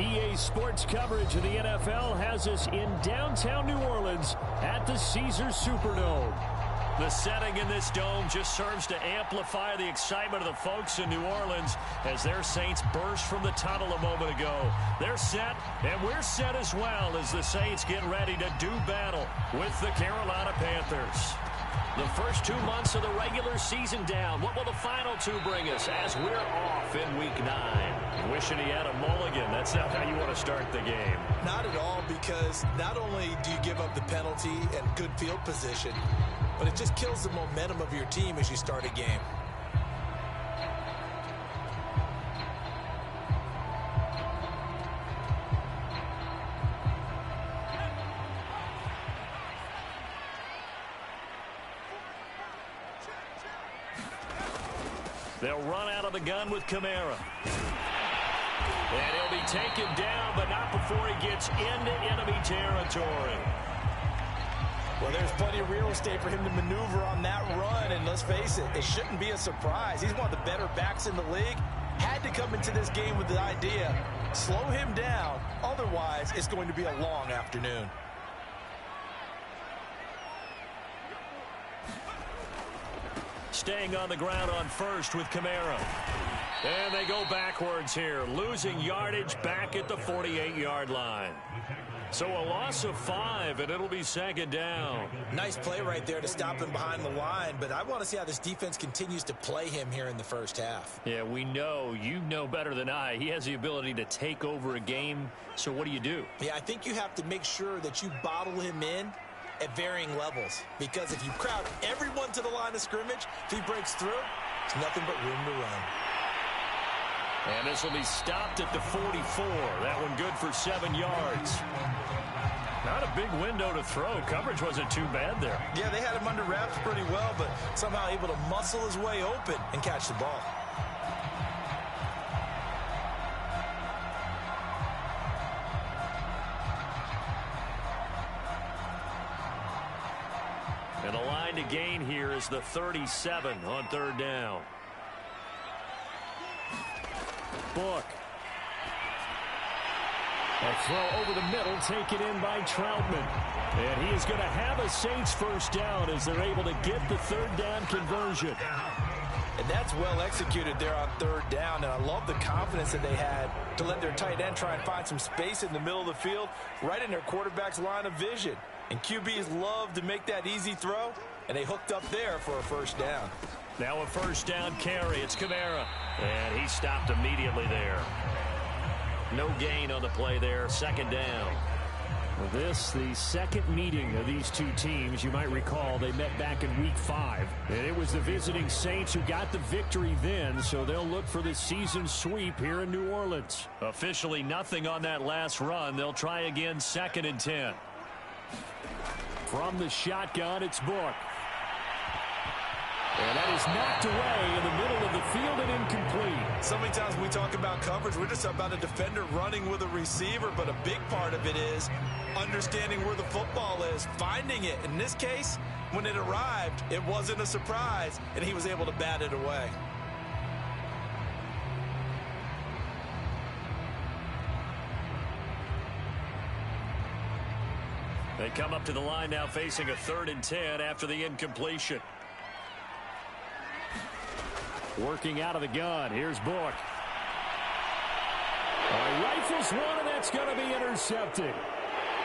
EA Sports coverage of the NFL has us in downtown New Orleans at the Caesars Superdome. The setting in this dome just serves to amplify the excitement of the folks in New Orleans as their Saints burst from the tunnel a moment ago. They're set, and we're set as well as the Saints get ready to do battle with the Carolina Panthers. The first 2 months of the regular season down. What will the final two bring us as we're off in Week 9? Wishing he had a mulligan. That's not how you want to start the game. Not at all, because not only do you give up the penalty and good field position, but it just kills the momentum of your team as you start a game. They'll run out of the gun with Kamara. And he'll be taken down, but not before he gets into enemy territory. Well, there's plenty of real estate for him to maneuver on that run, and let's face it, it shouldn't be a surprise. He's one of the better backs in the league. Had to come into this game with the idea, slow him down, otherwise it's going to be a long afternoon. Staying on the ground on first with Kamara. And they go backwards here, losing yardage back at the 48-yard line. So a loss of 5, and it'll be second down. Nice play right there to stop him behind the line, but I want to see how this defense continues to play him here in the first half. Yeah, we know. You know better than I. He has the ability to take over a game, so what do you do? Yeah, I think you have to make sure that you bottle him in at varying levels, because if you crowd everyone to the line of scrimmage, if he breaks through, there's nothing but room to run. And this will be stopped at the 44. That one good for 7 yards. Not a big window to throw. Coverage wasn't too bad there. Yeah, they had him under wraps pretty well, but somehow able to muscle his way open and catch the ball. And the line to gain here is the 37 on third down. Book. A throw over the middle taken in by Troutman. And he is going to have a Saints first down as they're able to get the third down conversion. And that's well executed there on third down. And I love the confidence that they had to let their tight end try and find some space in the middle of the field, right in their quarterback's line of vision. And QBs love to make that easy throw, and they hooked up there for a first down. Now a first down carry. It's Kamara. And he stopped immediately there. No gain on the play there. Second down. This, the second meeting of these two teams. You might recall they met back in Week 5. And it was the visiting Saints who got the victory then, so they'll look for the season sweep here in New Orleans. Officially nothing on that last run. They'll try again, 2nd and 10. From the shotgun, it's Book. And that is knocked away in the middle of the field and incomplete. So many times when we talk about coverage, we're just about a defender running with a receiver, but a big part of it is understanding where the football is, finding it. In this case, when it arrived, it wasn't a surprise, and he was able to bat it away. They come up to the line now facing a 3rd and 10 after the incompletion. Working out of the gun. Here's Book. Rifles one, and that's going to be intercepted.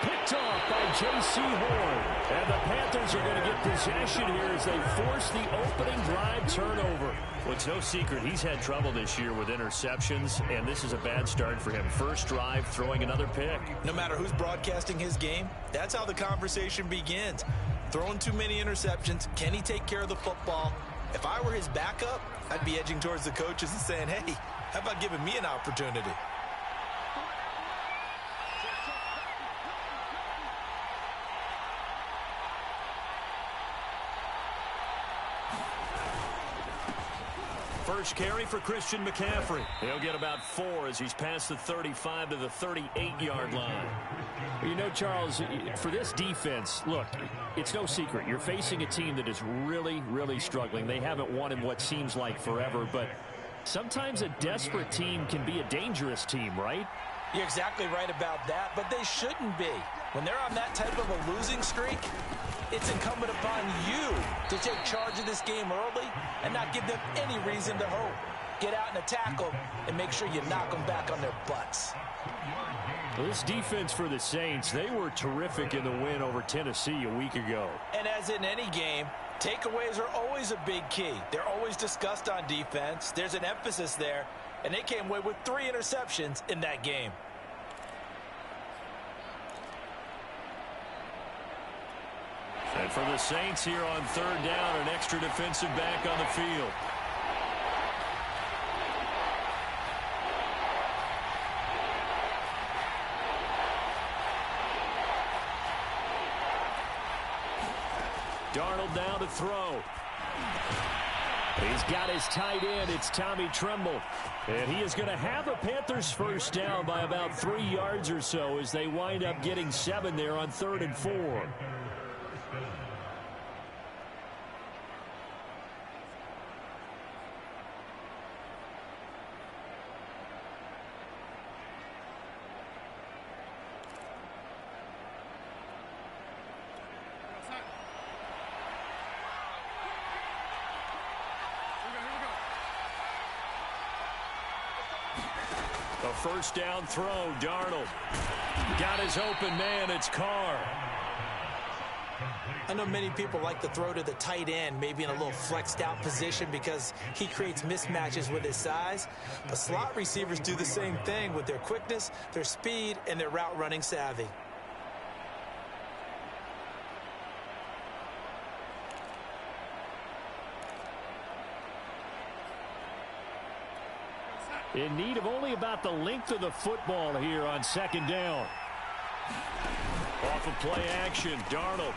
Picked off by J.C. Horn. And the Panthers are going to get possession here as they force the opening drive turnover. Well, it's no secret he's had trouble this year with interceptions, and this is a bad start for him. First drive, throwing another pick. No matter who's broadcasting his game, that's how the conversation begins. Throwing too many interceptions. Can he take care of the football? If I were his backup, I'd be edging towards the coaches and saying, hey, how about giving me an opportunity? First carry for Christian McCaffrey. He'll get about 4 as he's past the 35 to the 38-yard line. You know, Charles, for this defense, look, it's no secret. You're facing a team that is really, really struggling. They haven't won in what seems like forever, but sometimes a desperate team can be a dangerous team, right? You're exactly right about that, but they shouldn't be. When they're on that type of a losing streak, it's incumbent upon you to take charge of this game early and not give them any reason to hope. Get out and attack them and make sure you knock them back on their butts. This defense for the Saints, they were terrific in the win over Tennessee a week ago. And as in any game, takeaways are always a big key. They're always discussed on defense. There's an emphasis there, and they came away with 3 interceptions in that game. And for the Saints here on 3rd down, an extra defensive back on the field. Darnold now to throw. He's got his tight end. It's Tommy Tremble. And he is going to have a Panthers first down by about 3 yards or so as they wind up getting 7 there on 3rd and 4. A first down throw, Darnold. Got his open man, it's Carr. I know many people like to throw to the tight end, maybe in a little flexed out position because he creates mismatches with his size. But slot receivers do the same thing with their quickness, their speed, and their route running savvy. In need of only about the length of the football here on 2nd down. Off of play action, Darnold.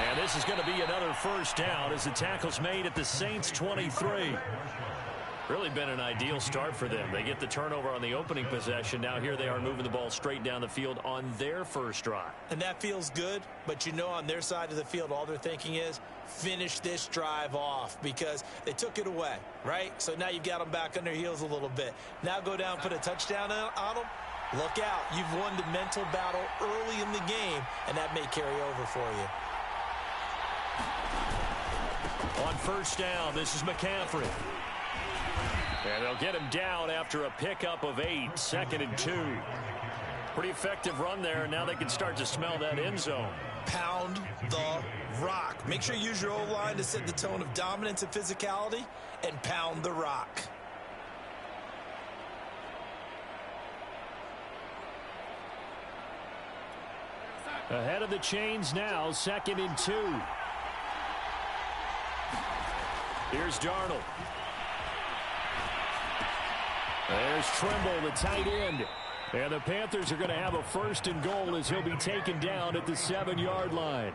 And this is going to be another first down as the tackle's made at the Saints 23. Really been an ideal start for them. They get the turnover on the opening possession. Now here they are moving the ball straight down the field on their first drive. And that feels good, but you know on their side of the field all they're thinking is finish this drive off because they took it away, right? So now you've got them back on their heels a little bit. Now go down, put a touchdown on them. Look out. You've won the mental battle early in the game, and that may carry over for you. On first down, this is McCaffrey. And they'll get him down after a pickup of 8, 2nd and 2. Pretty effective run there, and now they can start to smell that end zone. Pound the rock. Make sure you use your O-line to set the tone of dominance and physicality, and pound the rock. Ahead of the chains now, 2nd and 2. Here's Darnold. There's Tremble, the tight end. And the Panthers are going to have a 1st and goal as he'll be taken down at the 7-yard line.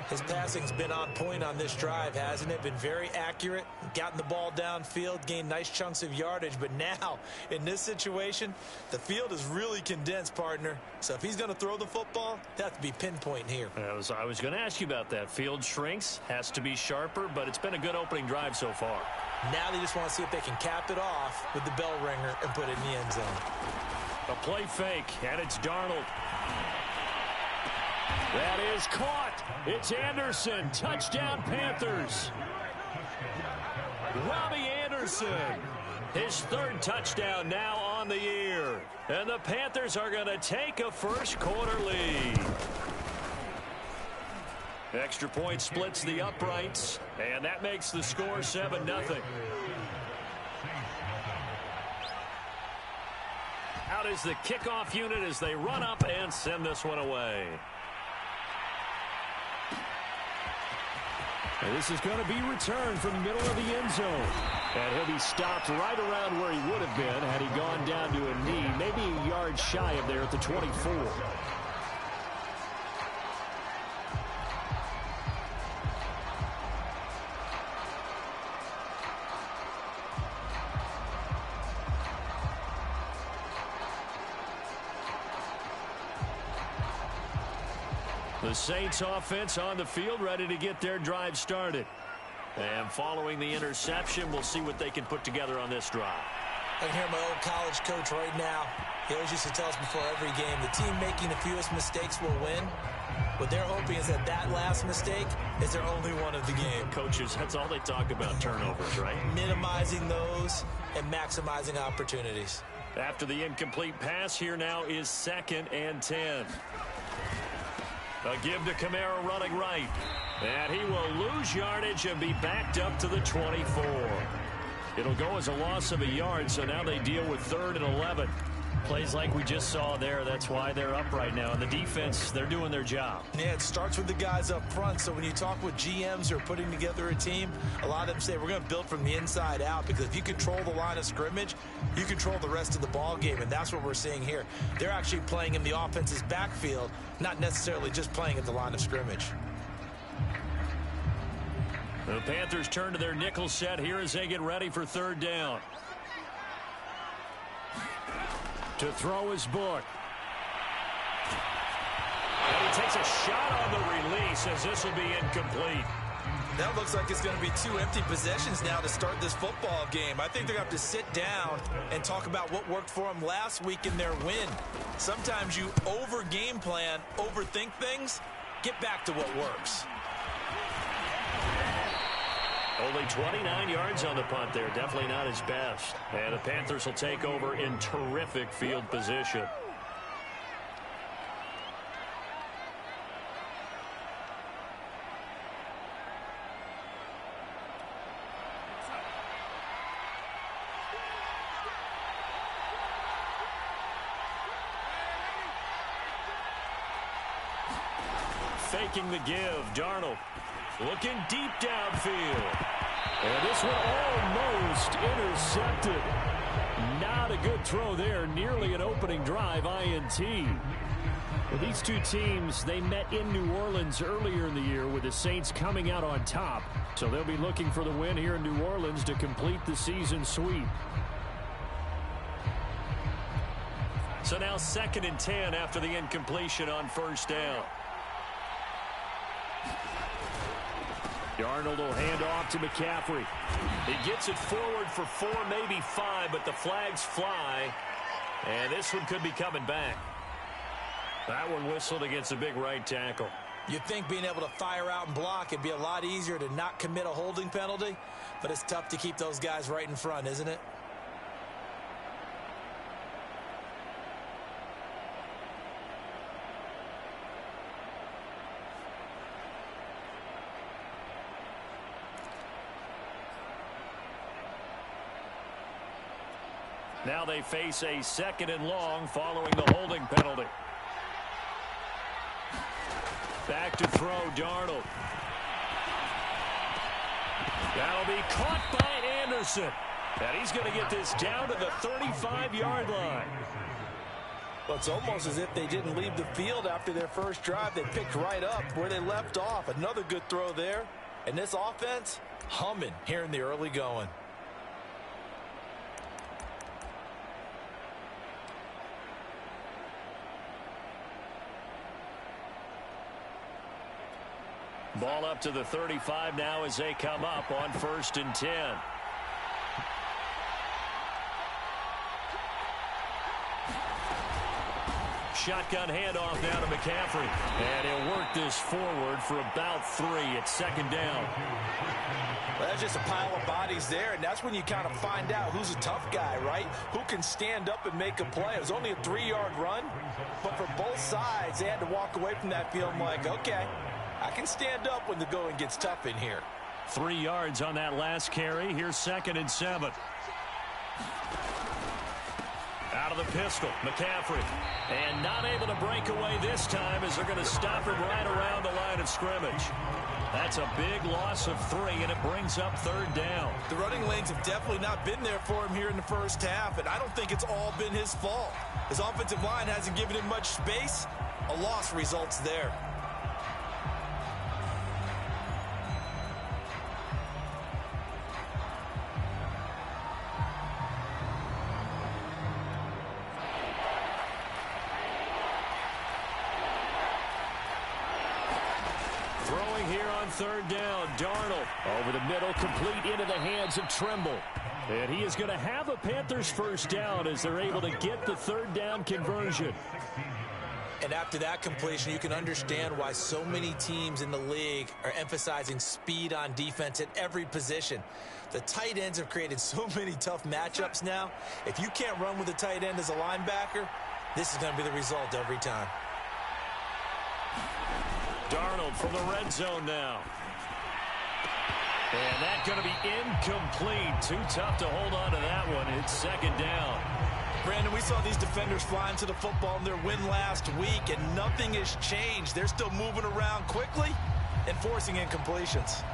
His passing's been on point on this drive, hasn't it? Been very accurate, gotten the ball downfield, gained nice chunks of yardage. But now, in this situation, the field is really condensed, partner. So if he's going to throw the football, that has to be pinpoint here. I was going to ask you about that. Field shrinks, has to be sharper, but it's been a good opening drive so far. Now they just want to see if they can cap it off with the bell ringer and put it in the end zone. A play fake, and it's Darnold. That is caught. It's Anderson. Touchdown, Panthers. Robbie Anderson. His 3rd touchdown now on the year. And the Panthers are going to take a first-quarter lead. Extra point splits the uprights, and that makes the score 7-0. Out is the kickoff unit as they run up and send this one away. And this is going to be returned from the middle of the end zone. And he'll be stopped right around where he would have been had he gone down to a knee, maybe a yard shy of there at the 24. The Saints offense on the field, ready to get their drive started. And following the interception, we'll see what they can put together on this drive. I can hear my old college coach right now. He always used to tell us before every game, the team making the fewest mistakes will win. What they're hoping is that that last mistake is their only one of the game. Coaches, that's all they talk about, turnovers, right? Minimizing those and maximizing opportunities. After the incomplete pass, here now is 2nd and 10. A give to Kamara running right. And he will lose yardage and be backed up to the 24. It'll go as a loss of a yard, so now they deal with 3rd and 11. Plays like we just saw there. That's why they're up right now. And the defense, they're doing their job. Yeah, it starts with the guys up front. So when you talk with GMs who are putting together a team, a lot of them say we're going to build from the inside out, because if you control the line of scrimmage, you control the rest of the ball game. And that's what we're seeing here. They're actually playing in the offense's backfield, not necessarily just playing at the line of scrimmage. The Panthers turn to their nickel set here as they get ready for 3rd down. To throw his book. And he takes a shot on the release as this will be incomplete. That looks like it's going to be 2 empty possessions now to start this football game. I think they're going to have to sit down and talk about what worked for them last week in their win. Sometimes you over-game plan, overthink things, get back to what works. Only 29 yards on the punt there. Definitely not his best. And the Panthers will take over in terrific field position. Faking the give. Darnold looking deep downfield. And this one almost intercepted. Not a good throw there. Nearly an opening drive INT. Well, these two teams, they met in New Orleans earlier in the year with the Saints coming out on top. So they'll be looking for the win here in New Orleans to complete the season sweep. So now 2nd and 10 after the incompletion on 1st down. Darnold will hand off to McCaffrey. He gets it forward for 4, maybe 5, but the flags fly. And this one could be coming back. That one whistled against a big right tackle. You'd think being able to fire out and block, it'd be a lot easier to not commit a holding penalty, but it's tough to keep those guys right in front, isn't it? Now they face a 2nd and long following the holding penalty. Back to throw, Darnold. That'll be caught by Anderson. And he's going to get this down to the 35-yard line. Well, it's almost as if they didn't leave the field after their first drive. They picked right up where they left off. Another good throw there. And this offense, humming here in the early going. Ball up to the 35 now as they come up on 1st and 10. Shotgun handoff now to McCaffrey. And he'll work this forward for about 3 at 2nd down. Well, that's just a pile of bodies there, and that's when you kind of find out who's a tough guy, right? Who can stand up and make a play. It was only a 3-yard run, but for both sides, they had to walk away from that field like, okay, I can stand up when the going gets tough in here. 3 yards on that last carry. Here's 2nd and 7. Out of the pistol, McCaffrey. And not able to break away this time as they're going to stop him right around the line of scrimmage. That's a big loss of 3, and it brings up 3rd down. The running lanes have definitely not been there for him here in the first half, and I don't think it's all been his fault. His offensive line hasn't given him much space. A loss results there. Throwing here on 3rd down, Darnold over the middle, complete into the hands of Trimble. And he is going to have a Panthers first down as they're able to get the third down conversion. And after that completion, you can understand why so many teams in the league are emphasizing speed on defense at every position. The tight ends have created so many tough matchups now. If you can't run with a tight end as a linebacker, this is going to be the result every time. Darnold from the red zone now. And that's going to be incomplete. Too tough to hold on to that one. It's second down. Brandon, we saw these defenders fly into the football in their win last week, and nothing has changed. They're still moving around quickly and forcing incompletions.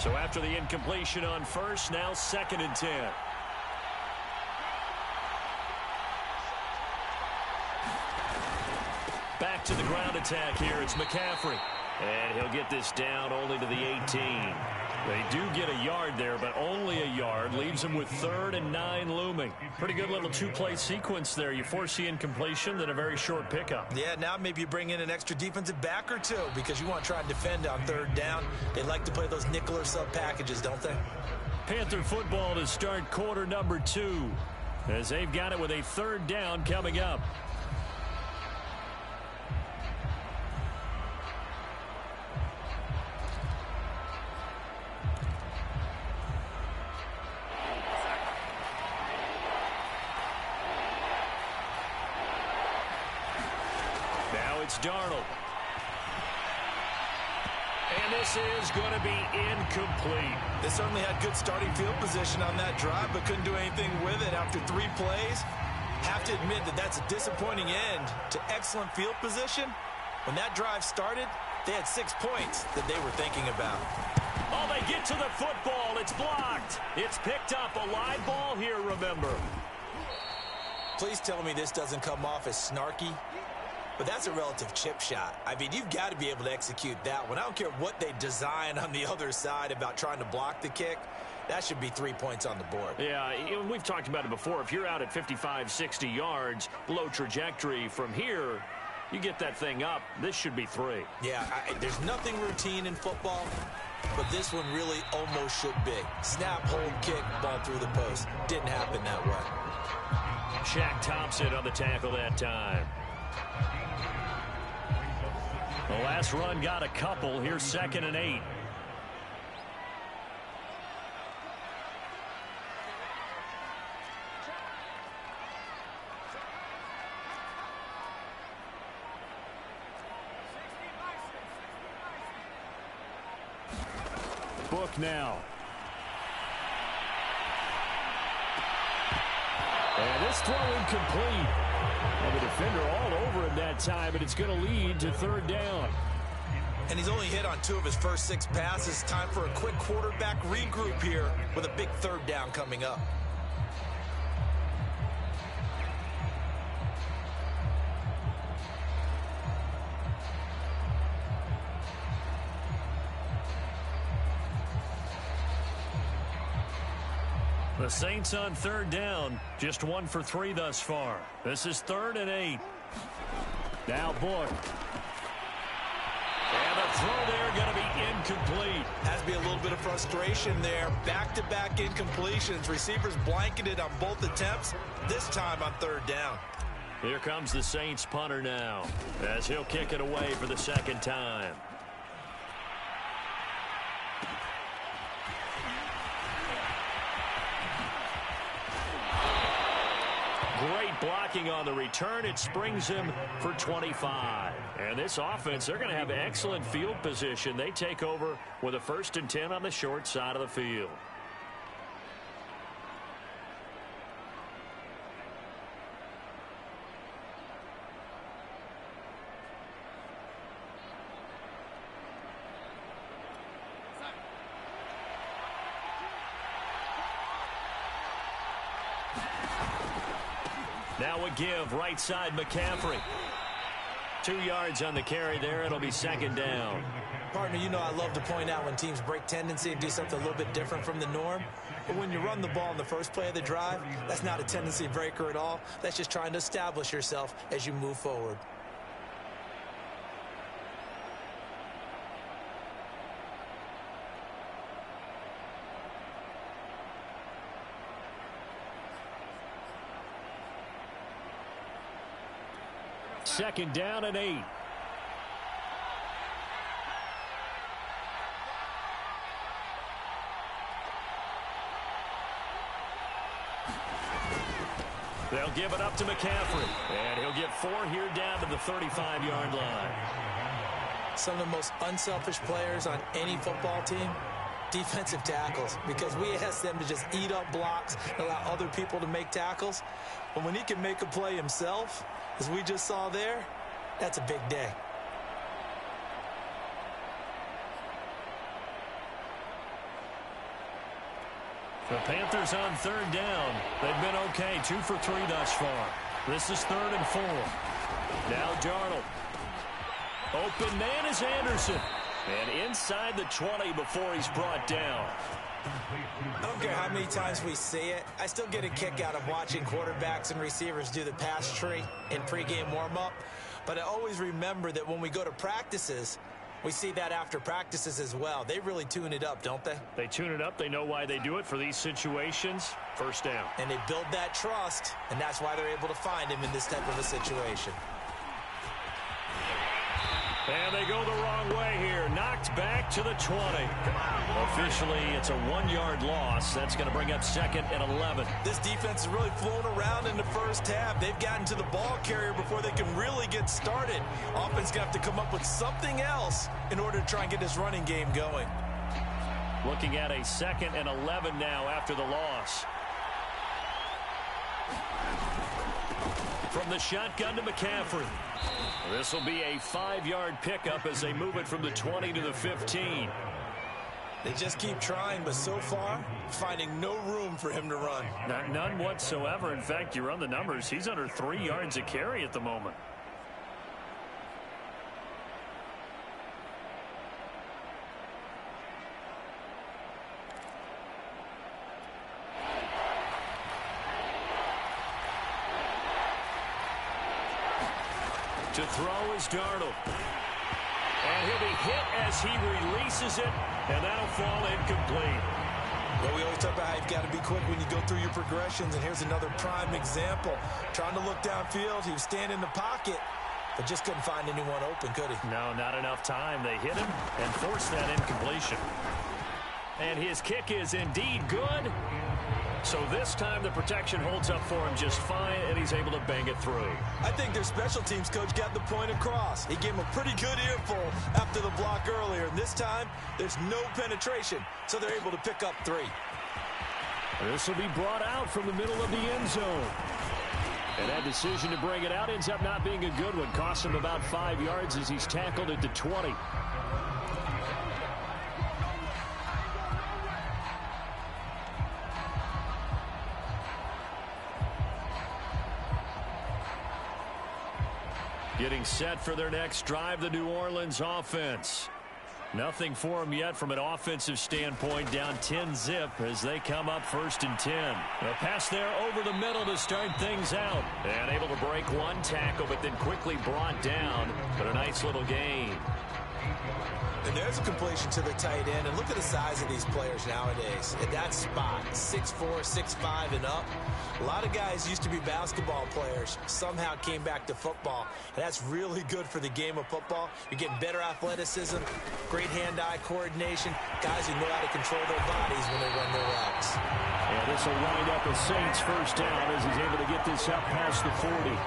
So after the incompletion on first, now 2nd and 10. Back to the ground attack here. It's McCaffrey. And he'll get this down only to the 18. They do get a yard there, but only a yard. Leaves them with 3rd and 9 looming. Pretty good little two-play sequence there. You force the incompletion, then a very short pickup. Yeah, now maybe you bring in an extra defensive back or two because you want to try and defend on 3rd down. They like to play those nickel or sub packages, don't they? Panther football to start quarter number 2 as they've got it with a 3rd down coming up. It's Darnold. And this is going to be incomplete. They certainly had good starting field position on that drive, but couldn't do anything with it after 3 plays. Have to admit that that's a disappointing end to excellent field position. When that drive started, they had 6 points that they were thinking about. Oh, they get to the football. It's blocked. It's picked up. A live ball here, remember. Please tell me this doesn't come off as snarky. But that's a relative chip shot. I mean, you've got to be able to execute that one. I don't care what they design on the other side about trying to block the kick. That should be 3 points on the board. Yeah, we've talked about it before. If you're out at 55, 60 yards, low trajectory from here, you get that thing up. This should be 3. Yeah, there's nothing routine in football, but this one really almost should be. Snap, hold, kick, ball through the post. Didn't happen that way. Shaq Thompson on the tackle that time. The last run got a couple. Here's 2nd and 8. Book now. And this throw incomplete. And the defender all over him that time, and it's going to lead to 3rd down. And he's only hit on 2 of his first 6 passes. Time for a quick quarterback regroup here with a big 3rd down coming up. The Saints on 3rd down, just 1 for 3 thus far. This is 3rd and 8. Now Book. And the throw there going to be incomplete. Has to be a little bit of frustration there. Back-to-back incompletions. Receivers blanketed on both attempts, this time on 3rd down. Here comes the Saints punter now as he'll kick it away for the 2nd time. Great blocking on the return. It springs him for 25. And this offense, they're going to have excellent field position. They take over with a 1st and 10 on the short side of the field. Now a give, right side McCaffrey. 2 yards on the carry there. It'll be 2nd down. Partner, you know I love to point out when teams break tendency and do something a little bit different from the norm. But when you run the ball in the first play of the drive, that's not a tendency breaker at all. That's just trying to establish yourself as you move forward. second down and 8. They'll give it up to McCaffrey. And he'll get 4 here down to the 35-yard line. Some of the most unselfish players on any football team, defensive tackles, because we ask them to just eat up blocks and allow other people to make tackles. But when he can make a play himself, as we just saw there, that's a big day. The Panthers on third down. They've been okay, 2 for 3 thus far. This is 3rd and 4. Now Darnold. Open man is Anderson. And inside the 20 before he's brought down. I don't care how many times we see it. I still get a kick out of watching quarterbacks and receivers do the pass tree in pregame warm-up. But I always remember that when we go to practices, we see that after practices as well. They really tune it up, don't they? They tune it up. They know why they do it for these situations. First down. And they build that trust, and that's why they're able to find him in this type of a situation. And they go the wrong way here. Knocked back to the 20. Officially, it's a 1-yard loss. That's going to bring up 2nd and 11. This defense is really flown around in the first half. They've gotten to the ball carrier before they can really get started. Offense going to have to come up with something else in order to try and get this running game going. Looking at a 2nd and 11 now after the loss. From the shotgun to McCaffrey. This will be a 5-yard pickup as they move it from the 20 to the 15. They just keep trying, but so far, finding no room for him to run. None whatsoever. In fact, you run the numbers. He's under 3 yards a carry at the moment. To throw is Darnold. And he'll be hit as he releases it, and that'll fall incomplete. Well, we always talk about how you've got to be quick when you go through your progressions, and here's another prime example. Trying to look downfield, he was standing in the pocket, but just couldn't find anyone open, could he? No, not enough time. They hit him and forced that incompletion. And his kick is indeed good. So this time the protection holds up for him just fine, and he's able to bang it through. I think their special teams coach got the point across. He gave him a pretty good earful after the block earlier, and this time there's no penetration, so they're able to pick up 3. This will be brought out from the middle of the end zone. And that decision to bring it out ends up not being a good one. Costs him about 5 yards as he's tackled at the 20. Getting set for their next drive, the New Orleans offense. Nothing for them yet from an offensive standpoint, down 10-zip as they come up 1st and 10. A pass there over the middle to start things out. And able to break one tackle, but then quickly brought down. But a nice little gain. And there's a completion to the tight end. And look at the size of these players nowadays. At that spot, 6'4", 6'5", and up. A lot of guys used to be basketball players, somehow came back to football. And that's really good for the game of football. You're getting better athleticism, great hand-eye coordination, guys who know how to control their bodies when they run their routes. And this will wind up a Saints first down as he's able to get this up past the 40.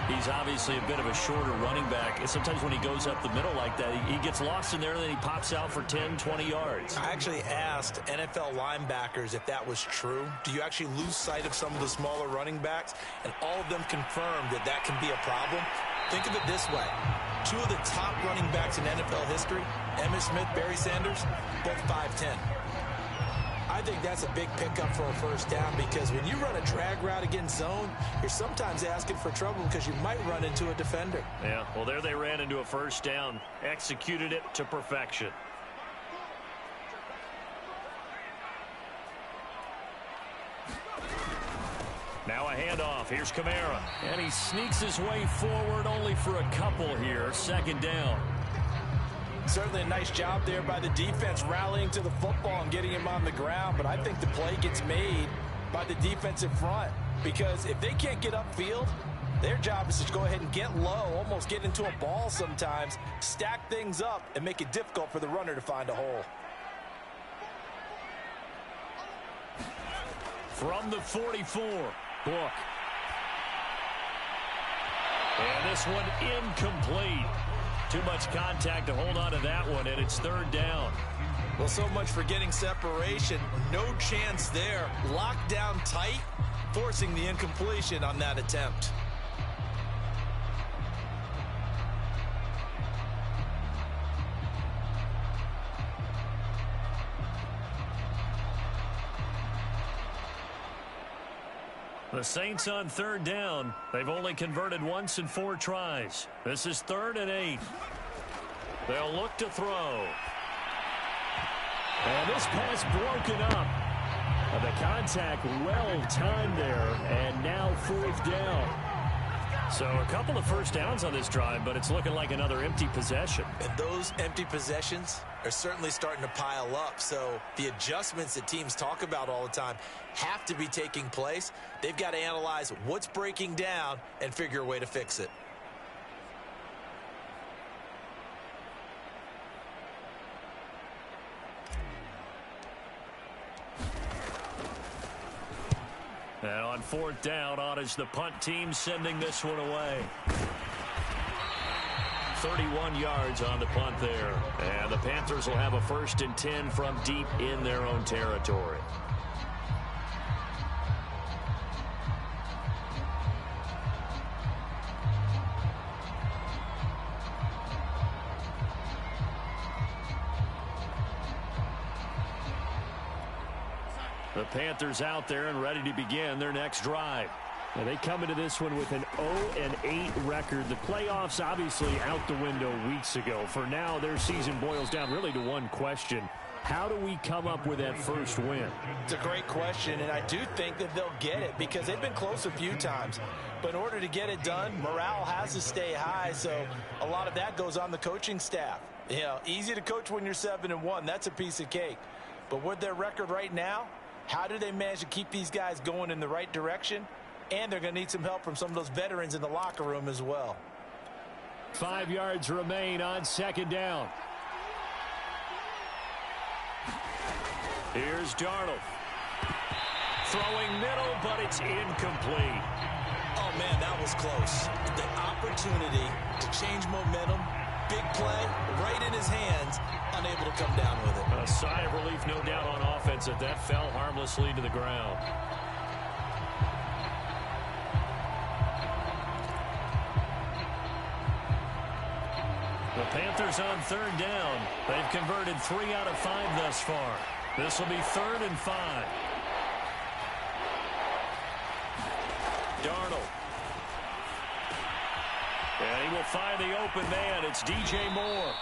He's obviously a bit of a shorter running back. And sometimes when he goes up the middle like that, he gets lost in there and then he pops out for 10, 20 yards. I actually asked NFL linebackers if that was true. Do you actually lose sight of some of the smaller running backs? And all of them confirmed that that can be a problem. Think of it this way. 2 of the top running backs in NFL history, Emmitt Smith, Barry Sanders, both 5'10". I think that's a big pickup for a first down because when you run a drag route against zone, you're sometimes asking for trouble because you might run into a defender. Yeah, well, there they ran into a first down, executed it to perfection. Now a handoff. Here's Kamara. And he sneaks his way forward only for a couple here. 2nd down. Certainly a nice job there by the defense rallying to the football and getting him on the ground, but I think the play gets made by the defensive front because if they can't get upfield, Their job is to go ahead and get low, almost get into a ball sometimes, stack things up, and make it difficult for the runner to find a hole. From the 44, Book. And this one incomplete. Too much contact to hold on to that one, and it's third down. Well, so much for getting separation. No chance there. Locked down tight, forcing the incompletion on that attempt. The Saints on third down. They've only converted once in 4 tries. This is 3rd and 8. They'll look to throw. And this pass broken up. The contact well timed there, and now 4th down. So a couple of first downs on this drive, but it's looking like another empty possession. And those empty possessions are certainly starting to pile up. So the adjustments that teams talk about all the time have to be taking place. They've got to analyze what's breaking down and figure a way to fix it. And on 4th down, on is the punt team sending this one away. 31 yards on the punt there. And the Panthers will have a 1st and 10 from deep in their own territory. The Panthers out there and ready to begin their next drive. Now they come into this one with an 0-8 record. The playoffs obviously out the window weeks ago. For now, their season boils down really to one question. How do we come up with that first win? It's a great question, and I do think that they'll get it because they've been close a few times. But in order to get it done, morale has to stay high, so a lot of that goes on the coaching staff. You know, easy to coach when you're 7-1. That's a piece of cake. But with their record right now, how do they manage to keep these guys going in the right direction? And they're going to need some help from some of those veterans in the locker room as well. 5 yards remain on 2nd down. Here's Darnold. Throwing middle, but it's incomplete. Oh, man, that was close. The opportunity to change momentum, big play, right in his hands, unable to come down with it. A sigh of relief, no doubt, on offense that fell harmlessly to the ground. The Panthers on 3rd down. They've converted 3 out of 5 thus far. This will be 3rd and 5. Darnold. And he will find the open man. It's DJ Moore.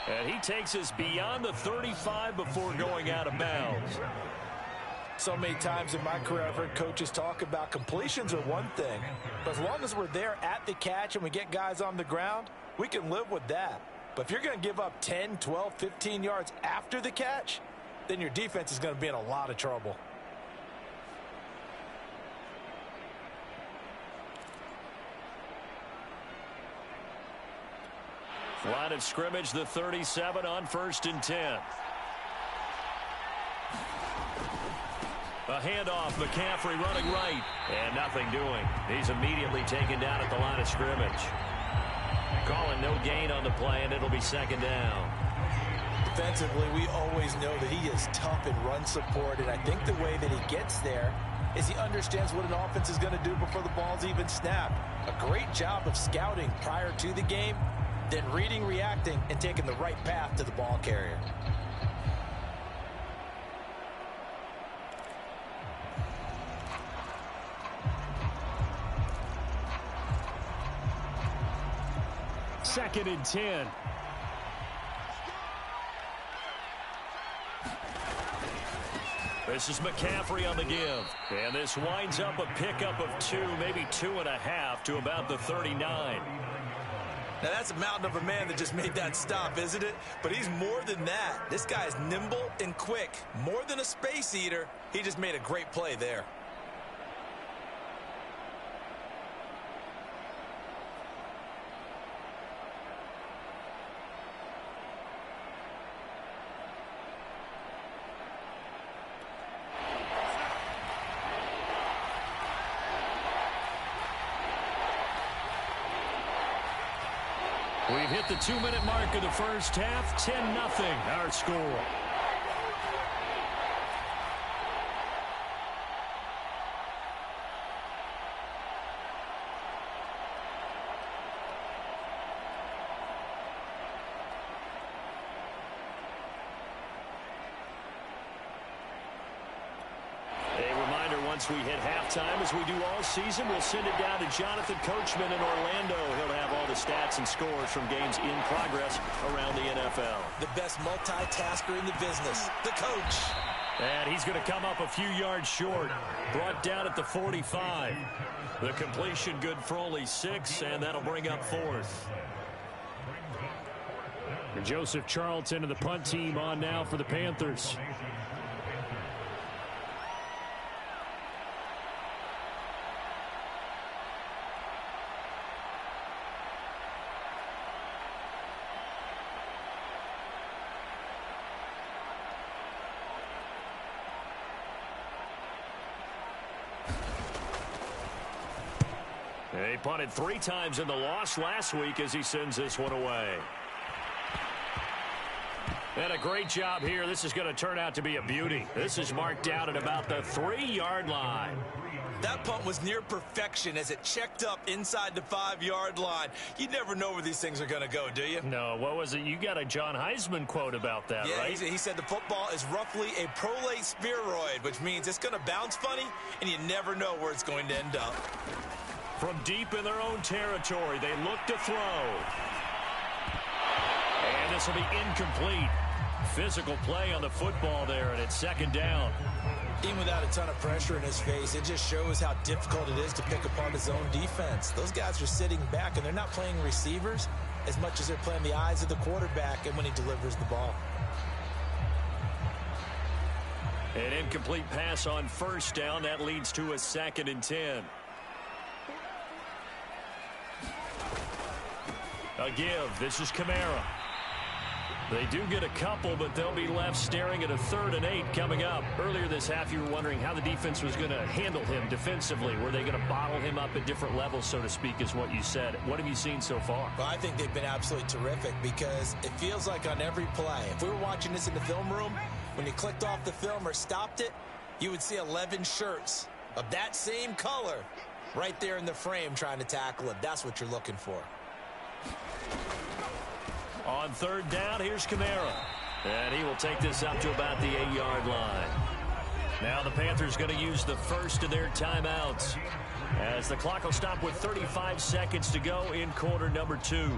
And he takes us beyond the 35 before going out of bounds. So many times in my career I've heard coaches talk about completions are one thing. But as long as we're there at the catch and we get guys on the ground, we can live with that. But if you're going to give up 10, 12, 15 yards after the catch, then your defense is going to be in a lot of trouble. Line of scrimmage, the 37 on 1st and 10. A handoff, McCaffrey running right, and nothing doing. He's immediately taken down at the line of scrimmage. Calling no gain on the play, and it'll be 2nd down. Defensively, we always know that he is tough in run support, and I think the way that he gets there is he understands what an offense is going to do before the ball's even snapped. A great job of scouting prior to the game, then reading, reacting, and taking the right path to the ball carrier. Second and 10. This is McCaffrey on the give. And this winds up a pickup of 2, maybe 2.5 to about the 39. Now, that's a mountain of a man that just made that stop, isn't it? But he's more than that. This guy is nimble and quick. More than a space eater, he just made a great play there. We've hit the 2-minute mark of the first half. 10-0 our score. Once we hit halftime, as we do all season, we'll send it down to Jonathan Coachman in Orlando. He'll have all the stats and scores from games in progress around the NFL. The best multitasker in the business, the coach. And he's going to come up a few yards short. Brought down at the 45. The completion good for only 6, and that'll bring up 4th. And Joseph Charlton and the punt team on now for the Panthers. He punted 3 times in the loss last week as he sends this one away. And a great job here. This is going to turn out to be a beauty. This is marked out at about the 3-yard line. That punt was near perfection as it checked up inside the 5-yard line. You never know where these things are going to go, do you? No, what was it? You got a John Heisman quote about that, right? He said the football is roughly a prolate spheroid, which means it's going to bounce funny, and you never know where it's going to end up. From deep in their own territory, they look to throw. And this will be incomplete. Physical play on the football there, and it's 2nd down. Even without a ton of pressure in his face, it just shows how difficult it is to pick apart his own defense. Those guys are sitting back, and they're not playing receivers as much as they're playing the eyes of the quarterback and when he delivers the ball. An incomplete pass on 1st down. That leads to a 2nd and 10. A give. This is Kamara. They do get a couple, but they'll be left staring at a 3rd and 8 coming up. Earlier this half, you were wondering how the defense was going to handle him defensively. Were they going to bottle him up at different levels, so to speak, is what you said. What have you seen so far? Well, I think they've been absolutely terrific because it feels like on every play, if we were watching this in the film room, when you clicked off the film or stopped it, you would see 11 shirts of that same color right there in the frame trying to tackle him. That's what you're looking for. On 3rd down, here's Kamara. And he will take this up to about the 8-yard line. Now the Panthers going to use the first of their timeouts, as the clock will stop with 35 seconds to go in quarter number 2.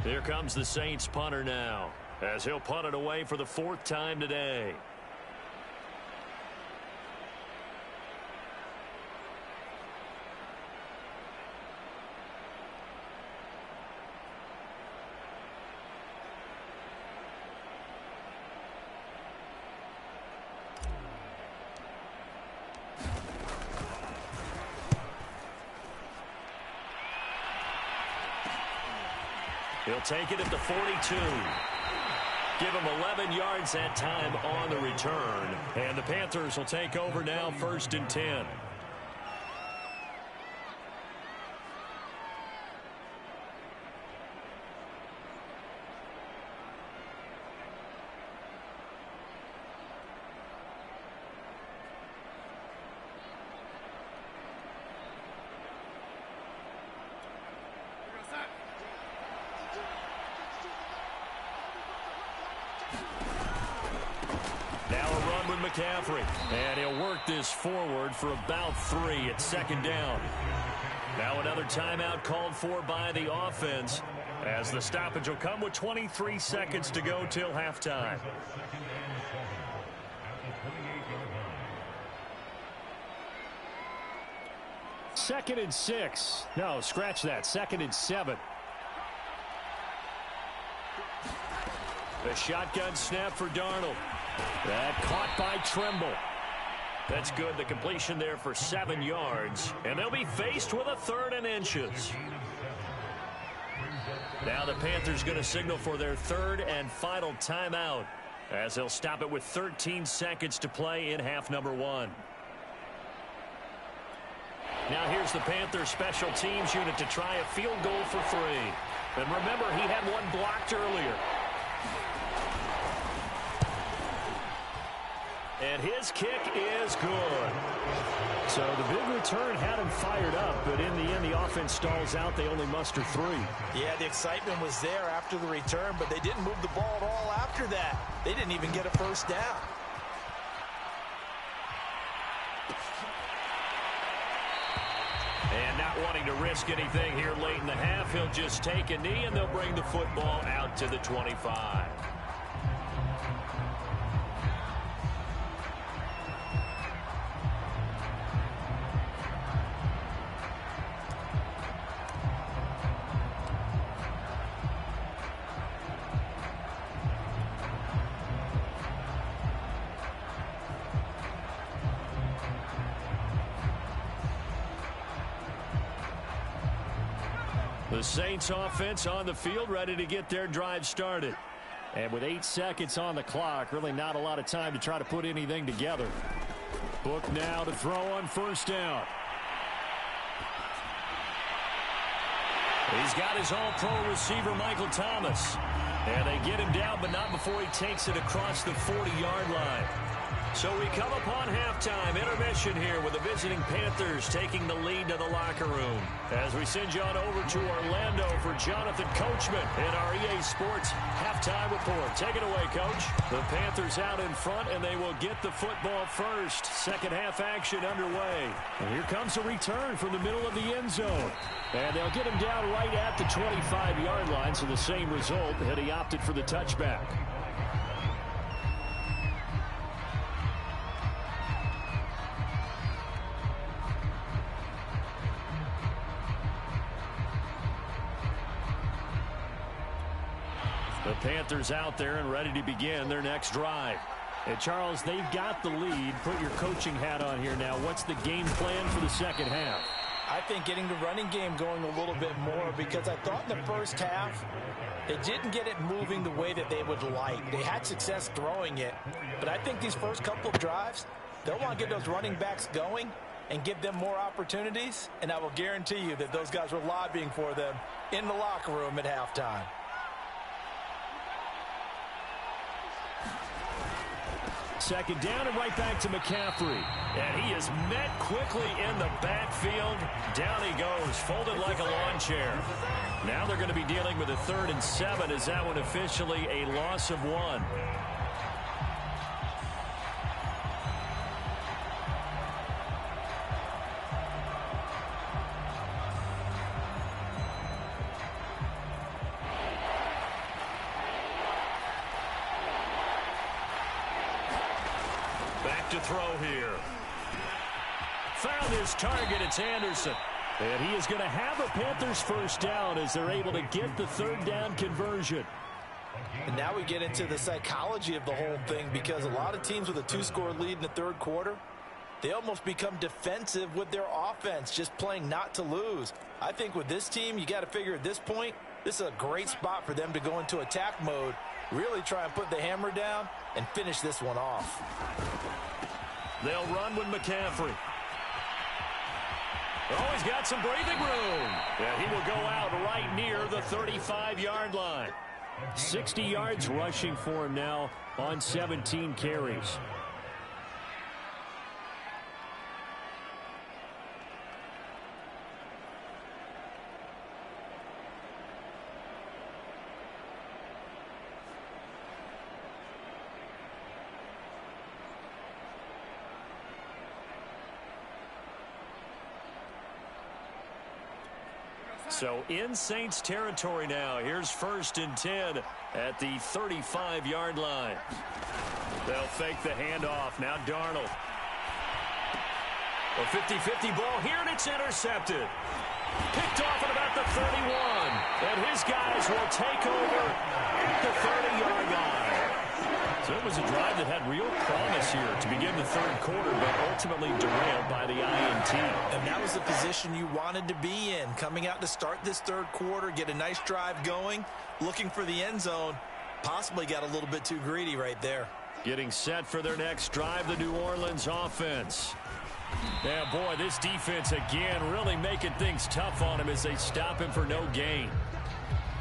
Here comes the Saints punter now, as he'll punt it away for the 4th time today. He'll take it at the 42. Give him 11 yards that time on the return. And the Panthers will take over now, 1st and 10. McCaffrey, and he'll work this forward for about 3 at 2nd down. Now another timeout called for by the offense, as the stoppage will come with 23 seconds to go till halftime. Second and 6. No, scratch that. 2nd and 7. The shotgun snap for Darnold. That caught by Tremble. That's good. The completion there for 7 yards. And they'll be faced with a 3rd and inches. Now the Panthers going to signal for their 3rd and final timeout, as they'll stop it with 13 seconds to play in half number 1. Now here's the Panthers special teams unit to try a field goal for 3. And remember, he had one blocked earlier. And his kick is good. So the big return had him fired up, but in the end, the offense stalls out. They only muster 3. Yeah, the excitement was there after the return, but they didn't move the ball at all after that. They didn't even get a first down. And not wanting to risk anything here late in the half, he'll just take a knee, and they'll bring the football out to the 25. The Saints offense on the field, ready to get their drive started. And with 8 seconds on the clock, really not a lot of time to try to put anything together. Book now to throw on first down. He's got his all-pro receiver, Michael Thomas. And they get him down, but not before he takes it across the 40-yard line. So we come upon halftime, intermission here with the visiting Panthers taking the lead to the locker room. As we send you on over to Orlando for Jonathan Coachman in our EA Sports halftime report. Take it away, Coach. The Panthers out in front, and they will get the football first. Second half action underway. And here comes a return from the middle of the end zone. And they'll get him down right at the 25-yard line, so the same result, and he opted for the touchback. The Panthers out there and ready to begin their next drive. And Charles, they've got the lead. Put your coaching hat on here now. What's the game plan for the second half? I think getting the running game going a little bit more, because I thought in the first half they didn't get it moving the way that they would like. They had success throwing it, but I think these first couple of drives, they'll want to get those running backs going and give them more opportunities, and I will guarantee you that those guys were lobbying for them in the locker room at halftime. Second down and right back to McCaffrey. And he is met quickly in the backfield. Down he goes, folded like a lawn chair. Now they're going to be dealing with a 3rd and 7 as that one officially a loss of 1. To throw here. Found his target. It's Anderson. And he is going to have a Panthers first down as they're able to get the 3rd down conversion. And now we get into the psychology of the whole thing, because a lot of teams with a 2-score lead in the third quarter, they almost become defensive with their offense, just playing not to lose. I think with this team, you got to figure at this point, this is a great spot for them to go into attack mode, really try and put the hammer down and finish this one off. They'll run with McCaffrey. Oh, he's got some breathing room. And he will go out right near the 35-yard line. 60 yards rushing for him now on 17 carries. So in Saints territory now. Here's 1st and 10 at the 35-yard line. They'll fake the handoff. Now Darnold. A 50-50 ball here, and it's intercepted. Picked off at about the 31. And his guys will take over the 30-yard line. So it was a drive that had real promise here to begin the third quarter, but ultimately derailed by the INT. And that was the position you wanted to be in, coming out to start this third quarter, get a nice drive going, looking for the end zone. Possibly got a little bit too greedy right there. Getting set for their next drive, the New Orleans offense. Yeah, boy, this defense again really making things tough on him as they stop him for no gain.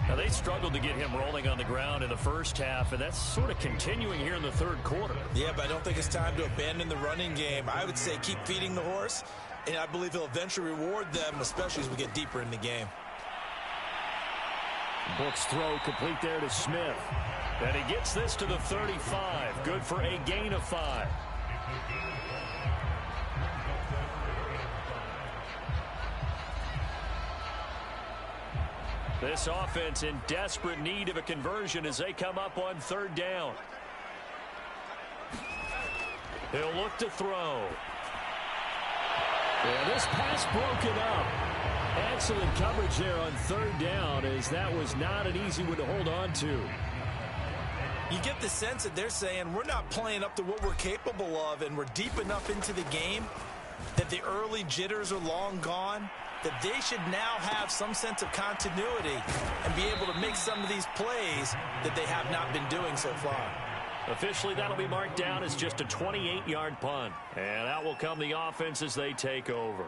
Now, they struggled to get him rolling on the ground in the first half, and that's sort of continuing here in the third quarter. Yeah, but I don't think it's time to abandon the running game. I would say keep feeding the horse, and I believe he'll eventually reward them, especially as we get deeper in the game. Book's throw complete there to Smith. And he gets this to the 35. Good for a gain of 5. This offense in desperate need of a conversion as they come up on third down. He'll look to throw. Yeah, this pass broken up. Excellent coverage there on third down, as that was not an easy one to hold on to. You get the sense that they're saying we're not playing up to what we're capable of, and we're deep enough into the game that the early jitters are long gone, that they should now have some sense of continuity and be able to make some of these plays that they have not been doing so far. Officially, that'll be marked down as just a 28-yard punt. And out will come the offense as they take over.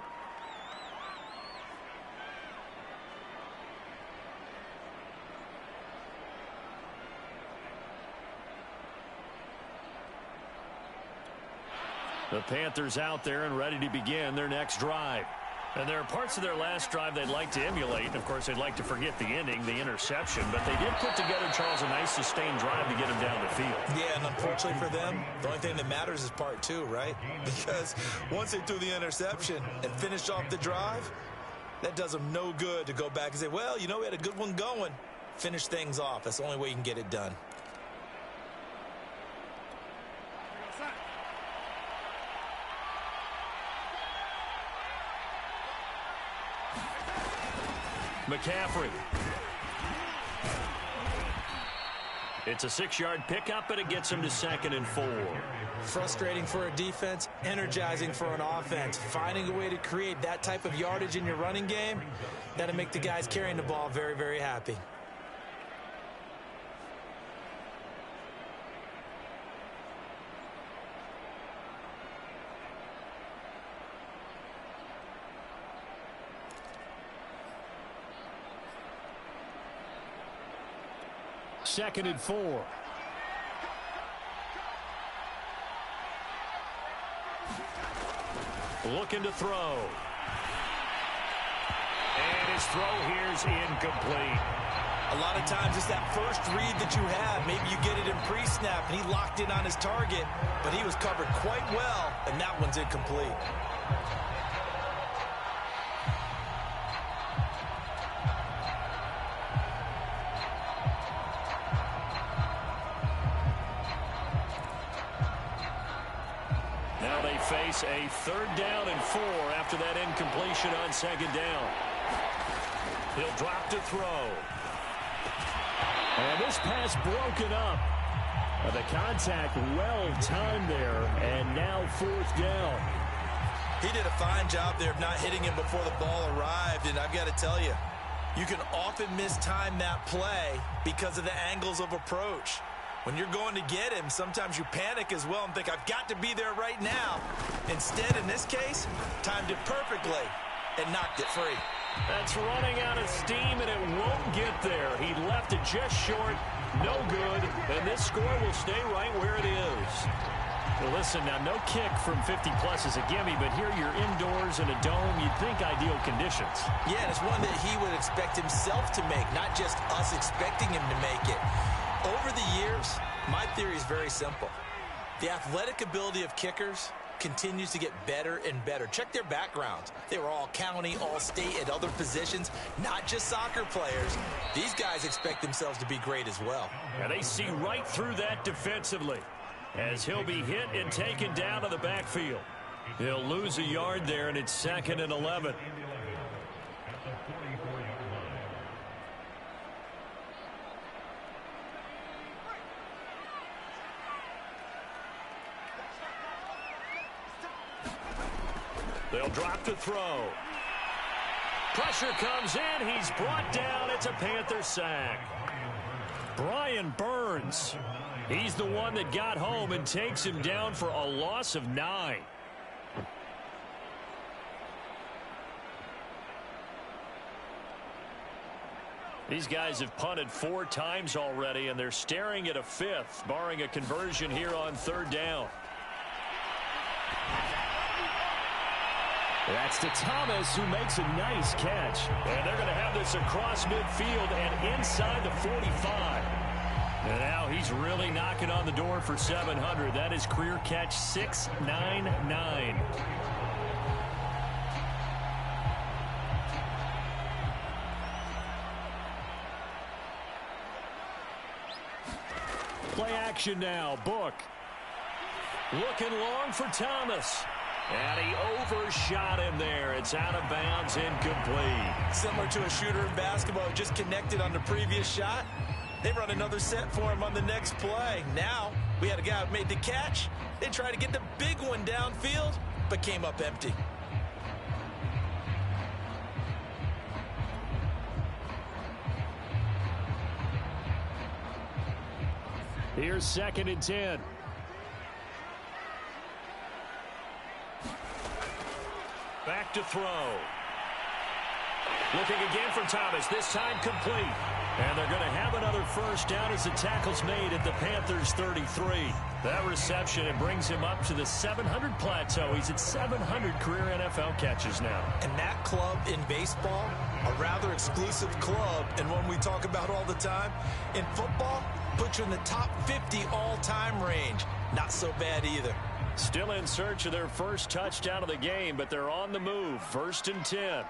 The Panthers out there and ready to begin their next drive. And there are parts of their last drive they'd like to emulate. Of course, they'd like to forget the ending, the interception. But they did put together, Charles, a nice sustained drive to get them down the field. Yeah, and unfortunately for them, the only thing that matters is part 2, right? Because once they threw the interception and finished off the drive, that does them no good to go back and say, well, you know, we had a good one going. Finish things off. That's the only way you can get it done. McCaffrey. It's a 6-yard pickup, but it gets him to 2nd and 4. Frustrating for a defense, energizing for an offense. Finding a way to create that type of yardage in your running game, that'll make the guys carrying the ball very, very happy. Second and 4. Looking to throw. And his throw here's incomplete. A lot of times it's that first read that you have. Maybe you get it in pre-snap, and he locked in on his target, but he was covered quite well, and that one's incomplete. Face a 3rd down and 4 after that incompletion on 2nd down. He'll drop to throw. And this pass broken up. The contact well timed there, and now 4th down. He did a fine job there of not hitting him before the ball arrived, and I've got to tell you, you can often mistime that play because of the angles of approach. When you're going to get him, sometimes you panic as well and think, I've got to be there right now. Instead, in this case, timed it perfectly and knocked it free. That's running out of steam, and it won't get there. He left it just short, no good, and this score will stay right where it is. Well, listen, now, no kick from 50-plus is a gimme, but here you're indoors in a dome. You'd think ideal conditions. Yeah, and it's one that he would expect himself to make, not just us expecting him to make it. Over the years, my theory is very simple. The athletic ability of kickers continues to get better and better. Check their backgrounds. They were all county, all state at other positions, not just soccer players. These guys expect themselves to be great as well. And they see right through that defensively as he'll be hit and taken down to the backfield. He'll lose a yard there, and it's 2nd and 11. They'll drop to throw. Pressure comes in. He's brought down. It's a Panther sack. Brian Burns. He's the one that got home and takes him down for a loss of 9. These guys have punted 4 times already, and they're staring at a 5th, barring a conversion here on 3rd down. That's to Thomas, who makes a nice catch. And they're going to have this across midfield and inside the 45. And now he's really knocking on the door for 700. That is career catch 699. Play action now. Book. Looking long for Thomas. And he overshot him there. It's out of bounds, incomplete. Similar to a shooter in basketball, just connected on the previous shot. They run another set for him on the next play. Now, we had a guy who made the catch. They tried to get the big one downfield, but came up empty. Here's 2nd and 10. Back to throw. Looking again for Thomas, this time complete. And they're going to have another first down as the tackle's made at the Panthers' 33. That reception, it brings him up to the 700 plateau. He's at 700 career NFL catches now. And that club in baseball, a rather exclusive club, and one we talk about all the time. In football, puts you in the top 50 all-time range. Not so bad either. Still in search of their first touchdown of the game, but they're on the move. 1st and 10.